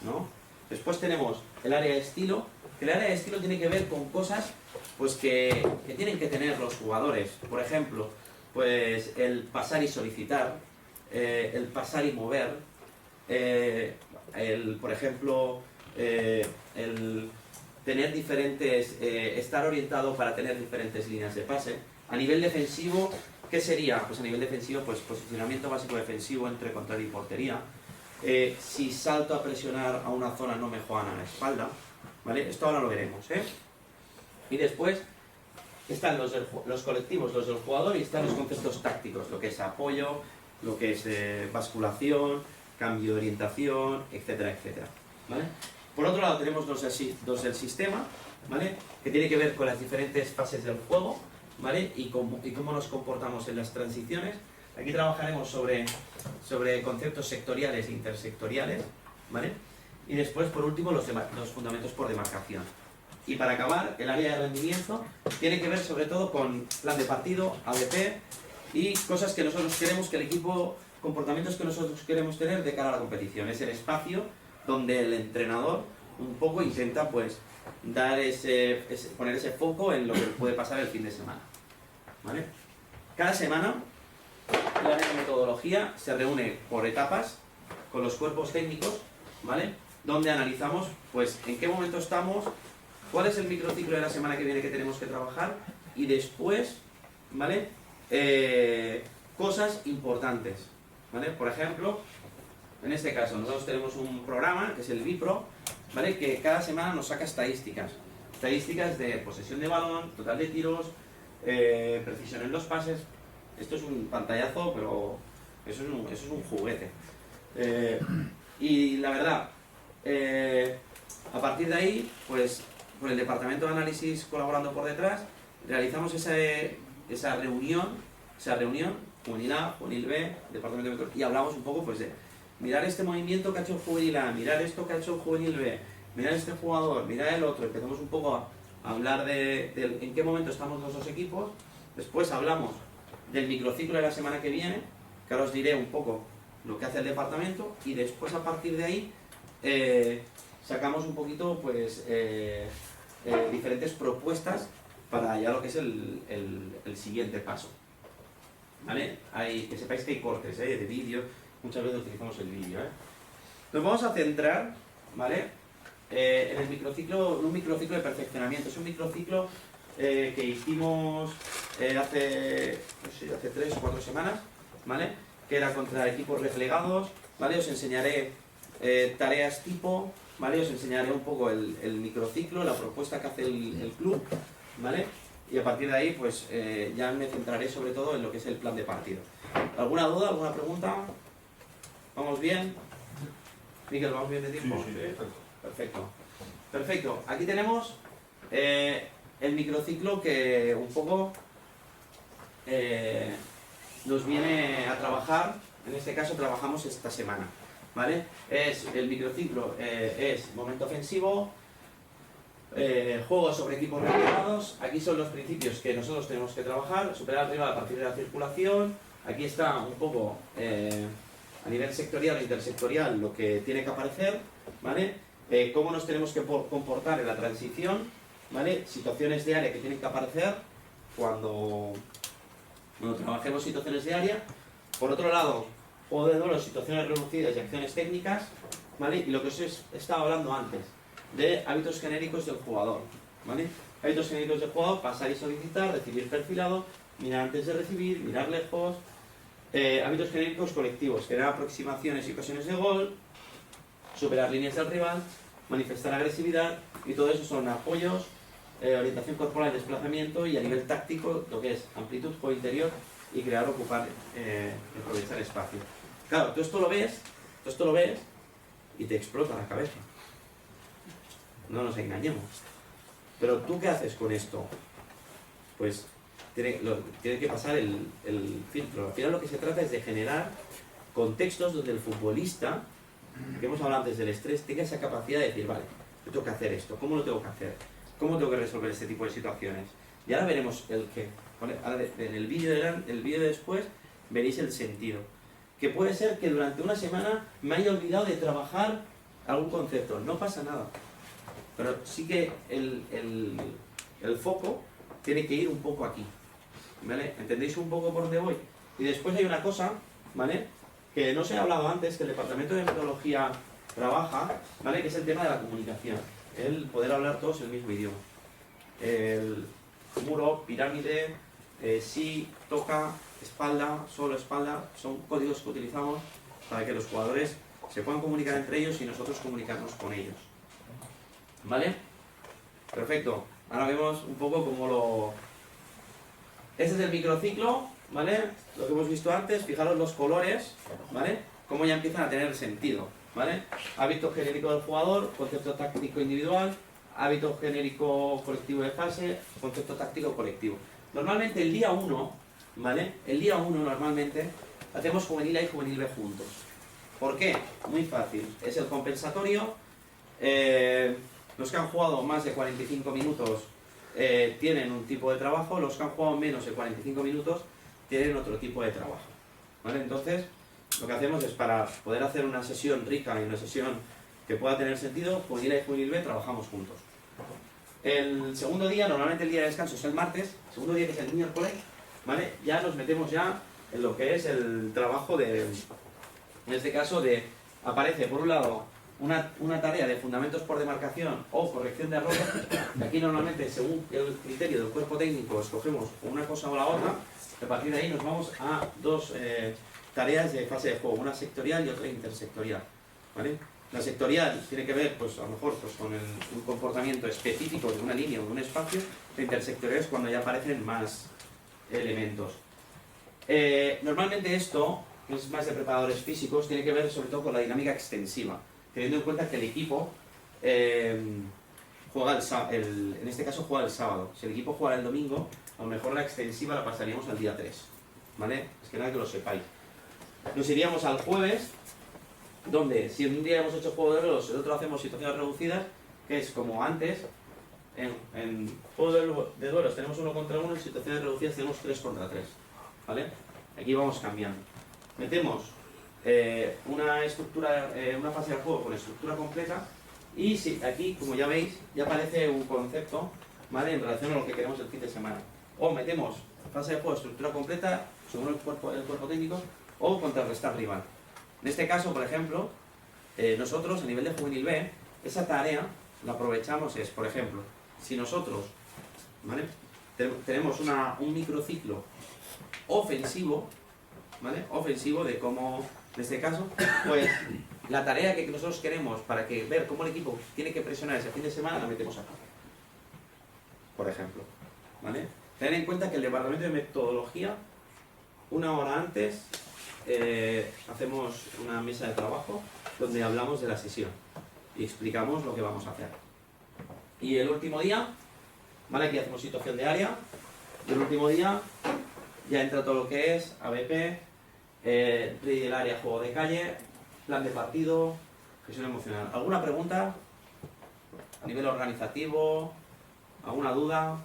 ¿no? Después tenemos el área de estilo, que el área de estilo tiene que ver con cosas pues que tienen que tener los jugadores. Por ejemplo, pues el pasar y solicitar, el pasar y mover, por ejemplo, el tener diferentes, estar orientado para tener diferentes líneas de pase. A nivel defensivo, ¿qué sería? Pues a nivel defensivo, pues posicionamiento básico defensivo entre contrario y portería. Si salto a presionar a una zona no me juegan a la espalda, ¿vale? Esto ahora lo veremos, ¿eh? Y después están los colectivos, los del jugador, y están los conceptos tácticos, lo que es apoyo, lo que es basculación, cambio de orientación, etcétera, etcétera, ¿vale? Por otro lado tenemos dos del sistema, ¿vale?, que tiene que ver con las diferentes fases del juego, ¿vale?, y cómo nos comportamos en las transiciones. Aquí trabajaremos sobre conceptos sectoriales e intersectoriales, ¿vale? Y después, por último, los fundamentos por demarcación. Y para acabar, el área de rendimiento tiene que ver sobre todo con plan de partido, ABP y cosas que nosotros queremos que el equipo, comportamientos que nosotros queremos tener de cara a la competición. Es el espacio donde el entrenador un poco intenta pues dar poner ese foco en lo que puede pasar el fin de semana, ¿vale? Cada semana el área de metodología se reúne por etapas con los cuerpos técnicos, ¿vale?, donde analizamos pues en qué momento estamos, cuál es el microciclo de la semana que viene que tenemos que trabajar y después, ¿vale?, cosas importantes, ¿vale? Por ejemplo, en este caso nosotros tenemos un programa que es el Bipro, ¿vale?, que cada semana nos saca estadísticas de posesión de balón, total de tiros, precisión en los pases. Esto es un pantallazo, pero eso es un juguete. Y la verdad, a partir de ahí, pues con el departamento de análisis colaborando por detrás, realizamos esa reunión juvenil A, juvenil B, departamento de mentor, y hablamos un poco pues de mirar este movimiento que ha hecho el juvenil A, mirar esto que ha hecho el juvenil B, mirar este jugador, mirar el otro, empezamos un poco a hablar de en qué momento estamos los dos equipos, después hablamos del microciclo de la semana que viene, que ahora os diré un poco lo que hace el departamento, y después a partir de ahí sacamos un poquito pues diferentes propuestas para ya lo que es el siguiente paso. ¿Vale? Que sepáis que hay cortes de vídeo, muchas veces utilizamos el vídeo. Nos vamos a centrar, ¿vale? En el microciclo, un microciclo de perfeccionamiento. Es un microciclo que hicimos hace 3 o 4 semanas, ¿vale? Que era contra equipos replegados, ¿vale? Os enseñaré tareas tipo, ¿vale? Os enseñaré un poco el microciclo, la propuesta que hace el club, ¿vale? Y a partir de ahí, pues ya me centraré sobre todo en lo que es el plan de partido. ¿Alguna duda, alguna pregunta? ¿Vamos bien? Miguel, ¿vamos bien de tiempo? Sí, Perfecto. Perfecto. Aquí tenemos el microciclo que un poco nos viene a trabajar. En este caso trabajamos esta semana, ¿vale? El microciclo es momento ofensivo, juegos sobre equipos replegados. Aquí son los principios que nosotros tenemos que trabajar: superar al rival a partir de la circulación. Aquí está un poco a nivel sectorial e intersectorial lo que tiene que aparecer, ¿vale? Cómo nos tenemos que comportar en la transición, ¿vale? Situaciones de área que tienen que aparecer cuando trabajemos situaciones de área. Por otro lado, juego de duelo, situaciones reducidas y acciones técnicas, ¿vale? Y lo que os he estado hablando antes, de hábitos genéricos del jugador, ¿vale? Hábitos genéricos del jugador: pasar y solicitar, recibir perfilado, mirar antes de recibir, mirar lejos. Hábitos genéricos colectivos: generar aproximaciones y ocasiones de gol, superar líneas del rival, manifestar agresividad, y todo eso son apoyos, orientación corporal, desplazamiento, y a nivel táctico lo que es amplitud, juego interior y crear, ocupar, aprovechar espacio. Claro, tú esto lo ves y te explota la cabeza. No nos engañemos. Pero ¿tú qué haces con esto? Pues tiene que pasar el filtro. Al final lo que se trata es de generar contextos donde el futbolista, que hemos hablado antes del estrés, tenga esa capacidad de decir: vale, yo tengo que hacer esto, ¿cómo lo tengo que hacer? ¿Cómo tengo que resolver este tipo de situaciones? Y ahora veremos el qué. ¿Vale? Ahora en el vídeo de después veréis el sentido. Que puede ser que durante una semana me haya olvidado de trabajar algún concepto. No pasa nada. Pero sí que el foco tiene que ir un poco aquí, ¿vale? ¿Entendéis un poco por dónde voy? Y después hay una cosa, ¿vale?, que no se ha hablado antes, que el departamento de metodología trabaja, ¿vale?, que es el tema de la comunicación, el poder hablar todos el mismo idioma. El muro, pirámide, sí, toca, espalda, solo espalda, son códigos que utilizamos para que los jugadores se puedan comunicar entre ellos y nosotros comunicarnos con ellos. ¿Vale? Perfecto. Ahora vemos un poco cómo lo... Este es el microciclo, ¿vale? Lo que hemos visto antes. Fijaros los colores, ¿vale? Cómo ya empiezan a tener sentido, ¿vale? Hábito genérico del jugador, concepto táctico individual, hábito genérico colectivo de fase, concepto táctico colectivo. Normalmente el día 1, ¿vale? El día 1 normalmente hacemos juvenil A y juvenil B juntos. ¿Por qué? Muy fácil. Es el compensatorio. Los que han jugado más de 45 minutos tienen un tipo de trabajo, los que han jugado menos de 45 minutos tienen otro tipo de trabajo, ¿vale? Entonces, lo que hacemos es, para poder hacer una sesión rica y una sesión que pueda tener sentido, juvenil A y juvenil B trabajamos juntos. El segundo día, normalmente el día de descanso es el martes, el segundo día, que es el miércoles, ¿vale? Ya nos metemos ya en lo que es el trabajo de, en este caso, aparece por un lado una tarea de fundamentos por demarcación o corrección de errores. Aquí normalmente, según el criterio del cuerpo técnico, escogemos una cosa o la otra. A partir de ahí nos vamos a dos tareas de fase de juego, una sectorial y otra intersectorial, ¿vale? La sectorial tiene que ver, pues a lo mejor, pues, con un comportamiento específico de una línea o de un espacio. La intersectorial es cuando ya aparecen más elementos. Normalmente esto, que es más de preparadores físicos, tiene que ver sobre todo con la dinámica extensiva, teniendo en cuenta que el equipo juega en este caso juega el sábado. Si el equipo juega el domingo, a lo mejor la extensiva la pasaríamos al día 3, ¿vale? Es que nada que lo sepáis. Nos iríamos al jueves, donde si un día hemos hecho juego de roles, el otro hacemos situaciones reducidas, que es como antes. En juego de duelos tenemos 1 contra 1, en situaciones reducidas tenemos 3 contra 3, ¿vale? Aquí vamos cambiando. Metemos una estructura, una fase de juego con estructura completa, y si, aquí, como ya veis, ya aparece un concepto, ¿vale? En relación a lo que queremos el fin de semana. O metemos fase de juego, estructura completa, según el cuerpo técnico, o contrarrestar rival. En este caso, por ejemplo, nosotros a nivel de juvenil B, esa tarea la aprovechamos es, por ejemplo, si nosotros, ¿vale? Tenemos un microciclo ofensivo, ¿vale? Ofensivo de cómo, en este caso, pues la tarea que nosotros queremos para ver cómo el equipo tiene que presionar ese fin de semana la metemos acá, por ejemplo, ¿vale? Ten en cuenta que el departamento de metodología, 1 hora antes, hacemos una mesa de trabajo donde hablamos de la sesión y explicamos lo que vamos a hacer. Y el último día, ¿vale? Aquí hacemos situación de área. Y el último día ya entra todo lo que es ABP, ready del área, juego de calle, plan de partido, gestión emocional. ¿Alguna pregunta a nivel organizativo? ¿Alguna duda?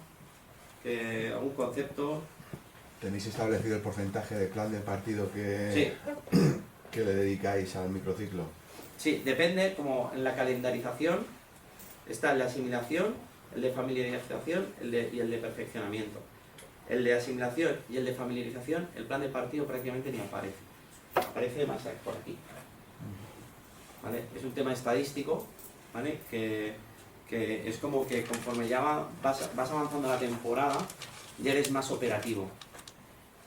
¿Algún concepto? ¿Tenéis establecido el porcentaje de plan de partido Sí. que le dedicáis al microciclo? Sí, depende, como en la calendarización está el de asimilación, el de familiarización y el de perfeccionamiento. El de asimilación y el de familiarización, el plan de partido prácticamente ni aparece. Aparece más por aquí, ¿vale? Es un tema estadístico, ¿vale? Que es como que conforme ya vas avanzando la temporada, ya eres más operativo,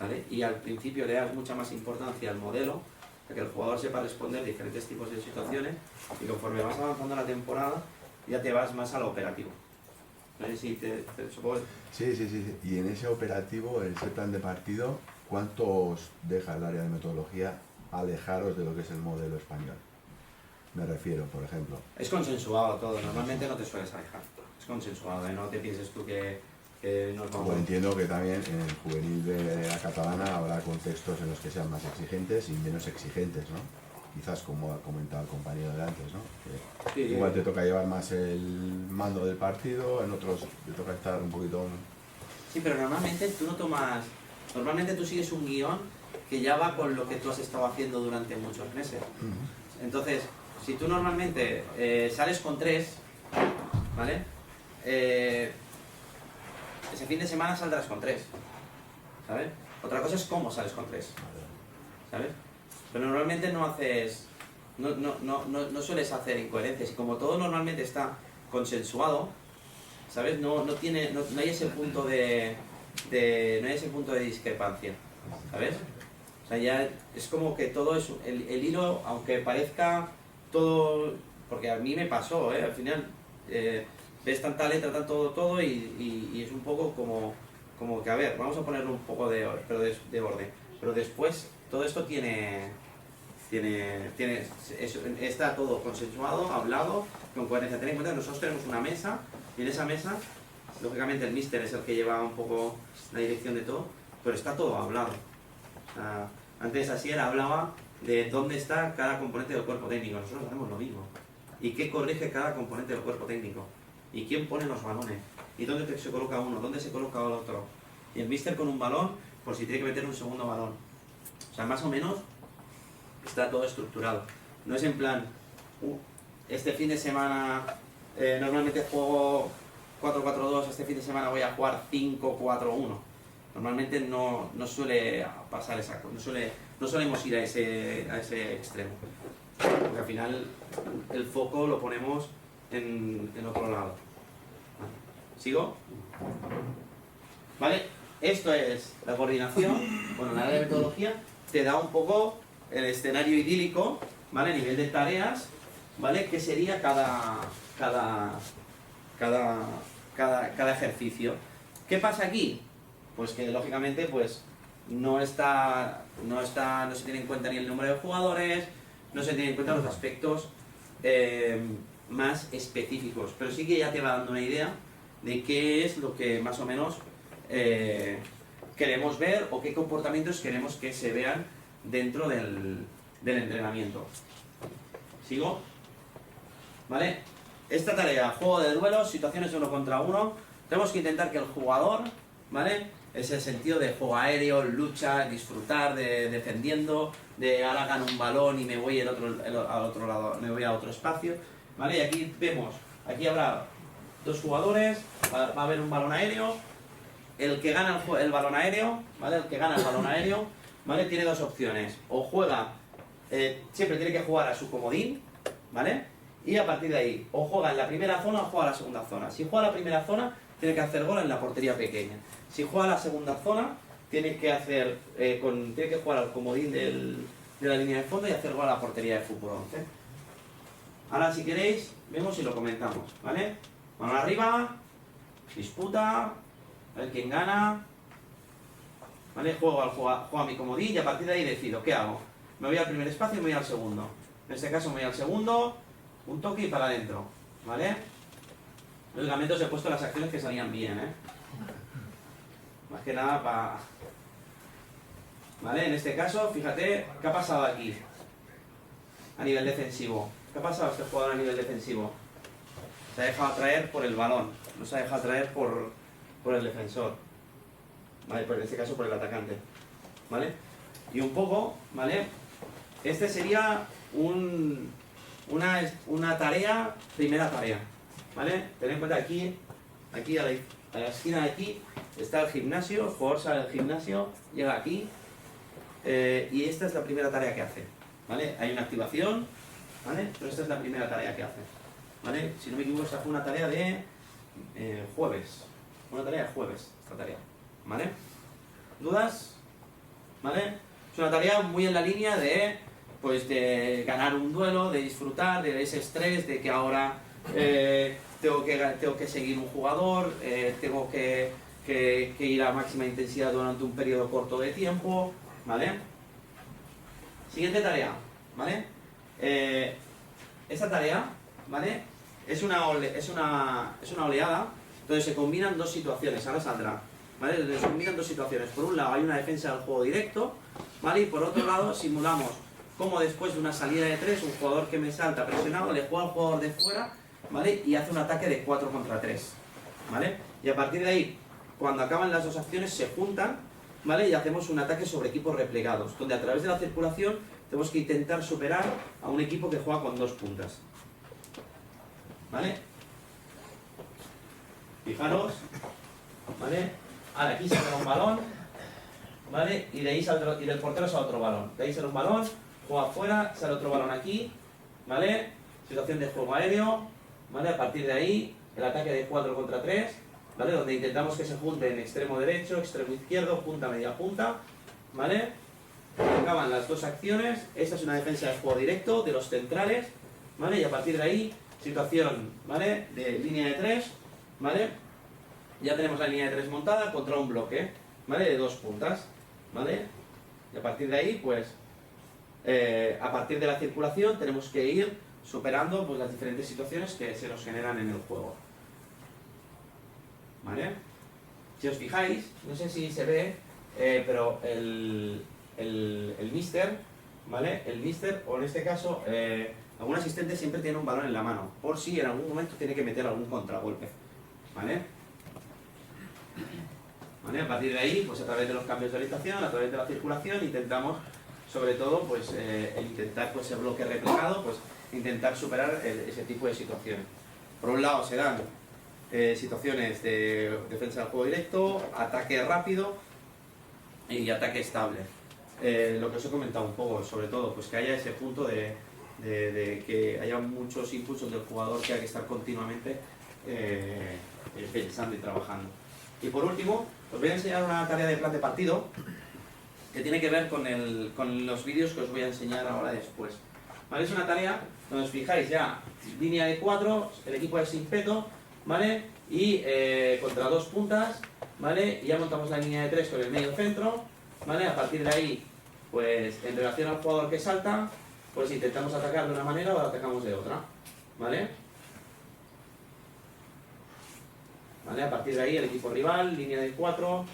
¿vale? Y al principio le das mucha más importancia al modelo, para que el jugador sepa responder diferentes tipos de situaciones, y conforme vas avanzando la temporada, ya te vas más a lo operativo. No sé si supongo. Sí. Y en ese operativo, en ese plan de partido, ¿cuánto os deja el área de metodología alejaros de lo que es el modelo español? Me refiero, por ejemplo. Es consensuado todo, normalmente no te sueles alejar. Es consensuado, no te pienses tú que nos vamos. Bueno, entiendo que también en el juvenil de la catalana habrá contextos en los que sean más exigentes y menos exigentes, ¿no? Quizás como ha comentado el compañero de antes, ¿no? Que Sí. igual te toca llevar más el mando del partido, en otros te toca estar un poquito... Sí, pero normalmente tú no tomas... Normalmente tú sigues un guión que ya va con lo que tú has estado haciendo durante muchos meses. Entonces, si tú normalmente sales con 3, ¿vale? Ese fin de semana saldrás con 3, ¿sabes? Otra cosa es cómo sales con 3, ¿sabes? Pero normalmente no haces... No sueles hacer incoherencias, y como todo normalmente está consensuado, ¿sabes? No hay ese punto no hay ese punto de discrepancia, ¿sabes? O sea, ya es como que todo es... El hilo, aunque parezca todo... Porque a mí me pasó, al final ves tanta letra, todo y es un poco como que, a ver, vamos a ponerle un poco de orden. Pero después todo esto está todo consensuado, hablado, con coherencia. Ten en cuenta que nosotros tenemos una mesa, y en esa mesa, lógicamente el míster es el que lleva un poco la dirección de todo, pero está todo hablado. O sea, antes Asier hablaba de dónde está cada componente del cuerpo técnico, nosotros hacemos lo mismo. Y qué corrige cada componente del cuerpo técnico, y quién pone los balones, y dónde se coloca uno, dónde se coloca el otro. Y el míster con un balón, por si tiene que meter un segundo balón. O sea, más o menos está todo estructurado. No es en plan, este fin de semana normalmente juego 4-4-2, este fin de semana voy a jugar 5-4-1. Normalmente no suele pasar esa cosa, no solemos ir a ese extremo. Porque al final el foco lo ponemos en otro lado. ¿Sigo? ¿Vale? Esto es la coordinación. Bueno, la área de metodología te da un poco el escenario idílico, ¿vale? A nivel de tareas, ¿vale? ¿Qué sería cada ejercicio? ¿Qué pasa aquí? Pues que lógicamente pues no se tiene en cuenta ni el número de jugadores, no se tiene en cuenta los aspectos más específicos, pero sí que ya te va dando una idea de qué es lo que más o menos queremos ver o qué comportamientos queremos que se vean dentro del entrenamiento. ¿Sigo? ¿Vale? Esta tarea, juego de duelos, situaciones 1 contra 1, tenemos que intentar que el jugador, ¿vale? Ese sentido de juego aéreo, lucha, disfrutar de defendiendo, de ahora gano un balón y me voy al otro lado, me voy a otro espacio, ¿vale? Y aquí vemos, aquí habrá dos jugadores, va a haber un balón aéreo, el que gana el balón aéreo, ¿vale? El que gana el balón aéreo, ¿vale? Tiene dos opciones, o juega, siempre tiene que jugar a su comodín, ¿vale? Y a partir de ahí, o juega en la primera zona o juega a la segunda zona. Si juega a la primera zona, tiene que hacer gol en la portería pequeña. Si juega a la segunda zona, tiene que jugar al comodín de la línea de fondo y hacer gol a la portería de fútbol 11. Ahora, si queréis, vemos y lo comentamos, ¿vale? Mano arriba, disputa, a ver quién gana, ¿vale? Juego a mi comodín y a partir de ahí decido, ¿qué hago? Me voy al primer espacio y me voy al segundo. En este caso me voy al segundo, un toque y para adentro, ¿vale? Lógicamente os he puesto las acciones que salían bien, ¿eh? Más que nada para... ¿Vale? En este caso, fíjate, ¿qué ha pasado aquí? A nivel defensivo. ¿Qué ha pasado a este jugador a nivel defensivo? Se ha dejado atraer por el balón, no se ha dejado atraer por el defensor. ¿Vale? En este caso por el atacante. ¿Vale? Y un poco, ¿vale? Este sería una tarea, primera tarea. ¿Vale? Tened en cuenta aquí a la esquina de aquí está el gimnasio, el jugador sale del gimnasio, llega aquí y esta es la primera tarea que hace. ¿Vale? Hay una activación, ¿vale? Pero esta es la primera tarea que hace. ¿Vale? Si no me equivoco, esta fue una tarea de jueves. Una tarea de jueves, esta tarea. ¿Vale? ¿Dudas? ¿Vale? Es una tarea muy en la línea de ganar un duelo, de disfrutar de ese estrés, de que ahora tengo que seguir un jugador, tengo que ir a máxima intensidad durante un periodo corto de tiempo, ¿vale? Siguiente tarea, ¿vale? Esta tarea, ¿vale? Es una oleada, entonces se combinan dos situaciones, ahora saldrá, ¿vale? Se combinan dos situaciones, por un lado hay una defensa del juego directo, ¿vale? Y por otro lado simulamos como después de una salida de 3, un jugador que me salta presionado, le juega al jugador de fuera, ¿vale? Y hace un ataque de 4 contra 3, ¿vale? Y a partir de ahí, cuando acaban las dos acciones, se juntan, ¿vale? Y hacemos un ataque sobre equipos replegados, donde a través de la circulación tenemos que intentar superar a un equipo que juega con 2 puntas, ¿vale? Fijaros, ¿vale? Ahora aquí sale un balón, ¿vale? Y de ahí y del portero sale otro balón. De ahí sale un balón, juega afuera, sale otro balón aquí, ¿vale? Situación de juego aéreo, ¿vale? A partir de ahí, el ataque de 4 contra 3, ¿vale? Donde intentamos que se junten extremo derecho, extremo izquierdo, punta, media punta, ¿vale? Acaban las dos acciones, esta es una defensa de juego directo de los centrales, ¿vale? Y a partir de ahí, situación, ¿vale? De línea de 3, ¿vale? Ya tenemos la línea de 3 montada contra un bloque, ¿vale? De 2 puntas, ¿vale? Y a partir de ahí, pues, a partir de la circulación tenemos que ir superando pues, las diferentes situaciones que se nos generan en el juego, ¿vale? Si os fijáis, no sé si se ve, pero el míster, ¿vale? El míster, o en este caso, algún asistente siempre tiene un balón en la mano, por si en algún momento tiene que meter algún contragolpe, ¿vale? ¿Vale? A partir de ahí, pues a través de los cambios de orientación, a través de la circulación, intentamos, sobre todo, pues intentar pues, el bloque replegado, pues intentar superar ese tipo de situaciones. Por un lado se dan situaciones de defensa del juego directo, ataque rápido y ataque estable. Lo que os he comentado un poco, sobre todo, pues que haya ese punto de que haya muchos impulsos del jugador que hay que estar continuamente pensando y trabajando. Y por último, os voy a enseñar una tarea de plan de partido que tiene que ver con los vídeos que os voy a enseñar ahora después. ¿Vale? Es una tarea donde os fijáis ya, línea de 4, el equipo es sin peto, ¿vale? Y contra 2 puntas, ¿vale? Y ya montamos la línea de 3 con el medio centro, ¿vale? A partir de ahí, pues en relación al jugador que salta, pues intentamos atacar de una manera o atacamos de otra, ¿vale? ¿Vale? A partir de ahí el equipo rival, línea de 4,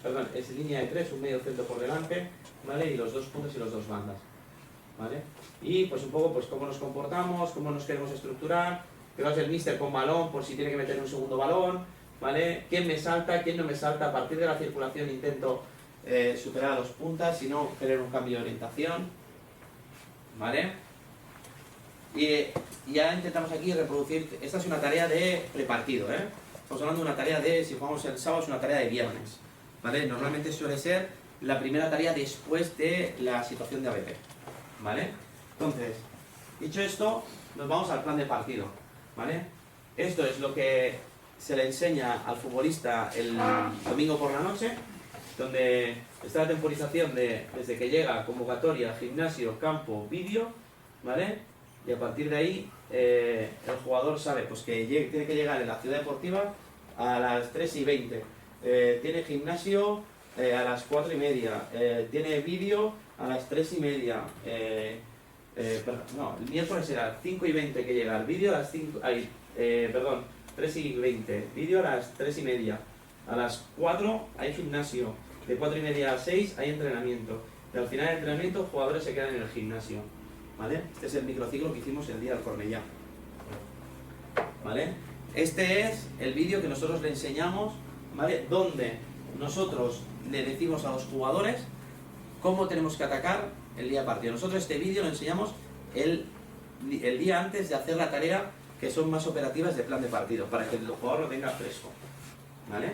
perdón, es línea de 3, un medio centro por delante, ¿vale? Y los 2 puntas y los 2 bandas, ¿vale? Y pues un poco pues cómo nos comportamos, cómo nos queremos estructurar, qué va a ser el míster con balón por si tiene que meter un segundo balón, ¿vale? ¿Quién me salta, quién no me salta? A partir de la circulación intento superar a los puntas, si no, tener un cambio de orientación, ¿vale? Y ya intentamos aquí reproducir, esta es una tarea de prepartido, ¿eh? Estamos hablando de una tarea de, si jugamos el sábado, es una tarea de viernes, ¿vale? Normalmente suele ser la primera tarea después de la situación de ABP, ¿vale? Entonces, dicho esto, nos vamos al plan de partido, ¿vale? Esto es lo que se le enseña al futbolista el domingo por la noche, donde está la temporización desde que llega, convocatoria, gimnasio, campo, vídeo, ¿vale? Y a partir de ahí el jugador sabe pues, que tiene que llegar en la ciudad deportiva a las 3:20, tiene gimnasio a las 4:30, tiene vídeo a las 3:30, no, el miércoles era 5:20 que llega, el vídeo a las 3:20, vídeo a las 3:30, a las 4 hay gimnasio, de 4:30 a 6 hay entrenamiento, y al final del entrenamiento los jugadores se quedan en el gimnasio, ¿vale? Este es el microciclo que hicimos el día del Cornellá, ¿vale? Este es el vídeo que nosotros le enseñamos, ¿vale? Donde nosotros le decimos a los jugadores cómo tenemos que atacar el día de partido. Nosotros este vídeo lo enseñamos el día antes de hacer la tarea, que son más operativas de plan de partido, para que el jugador lo tenga fresco, ¿vale?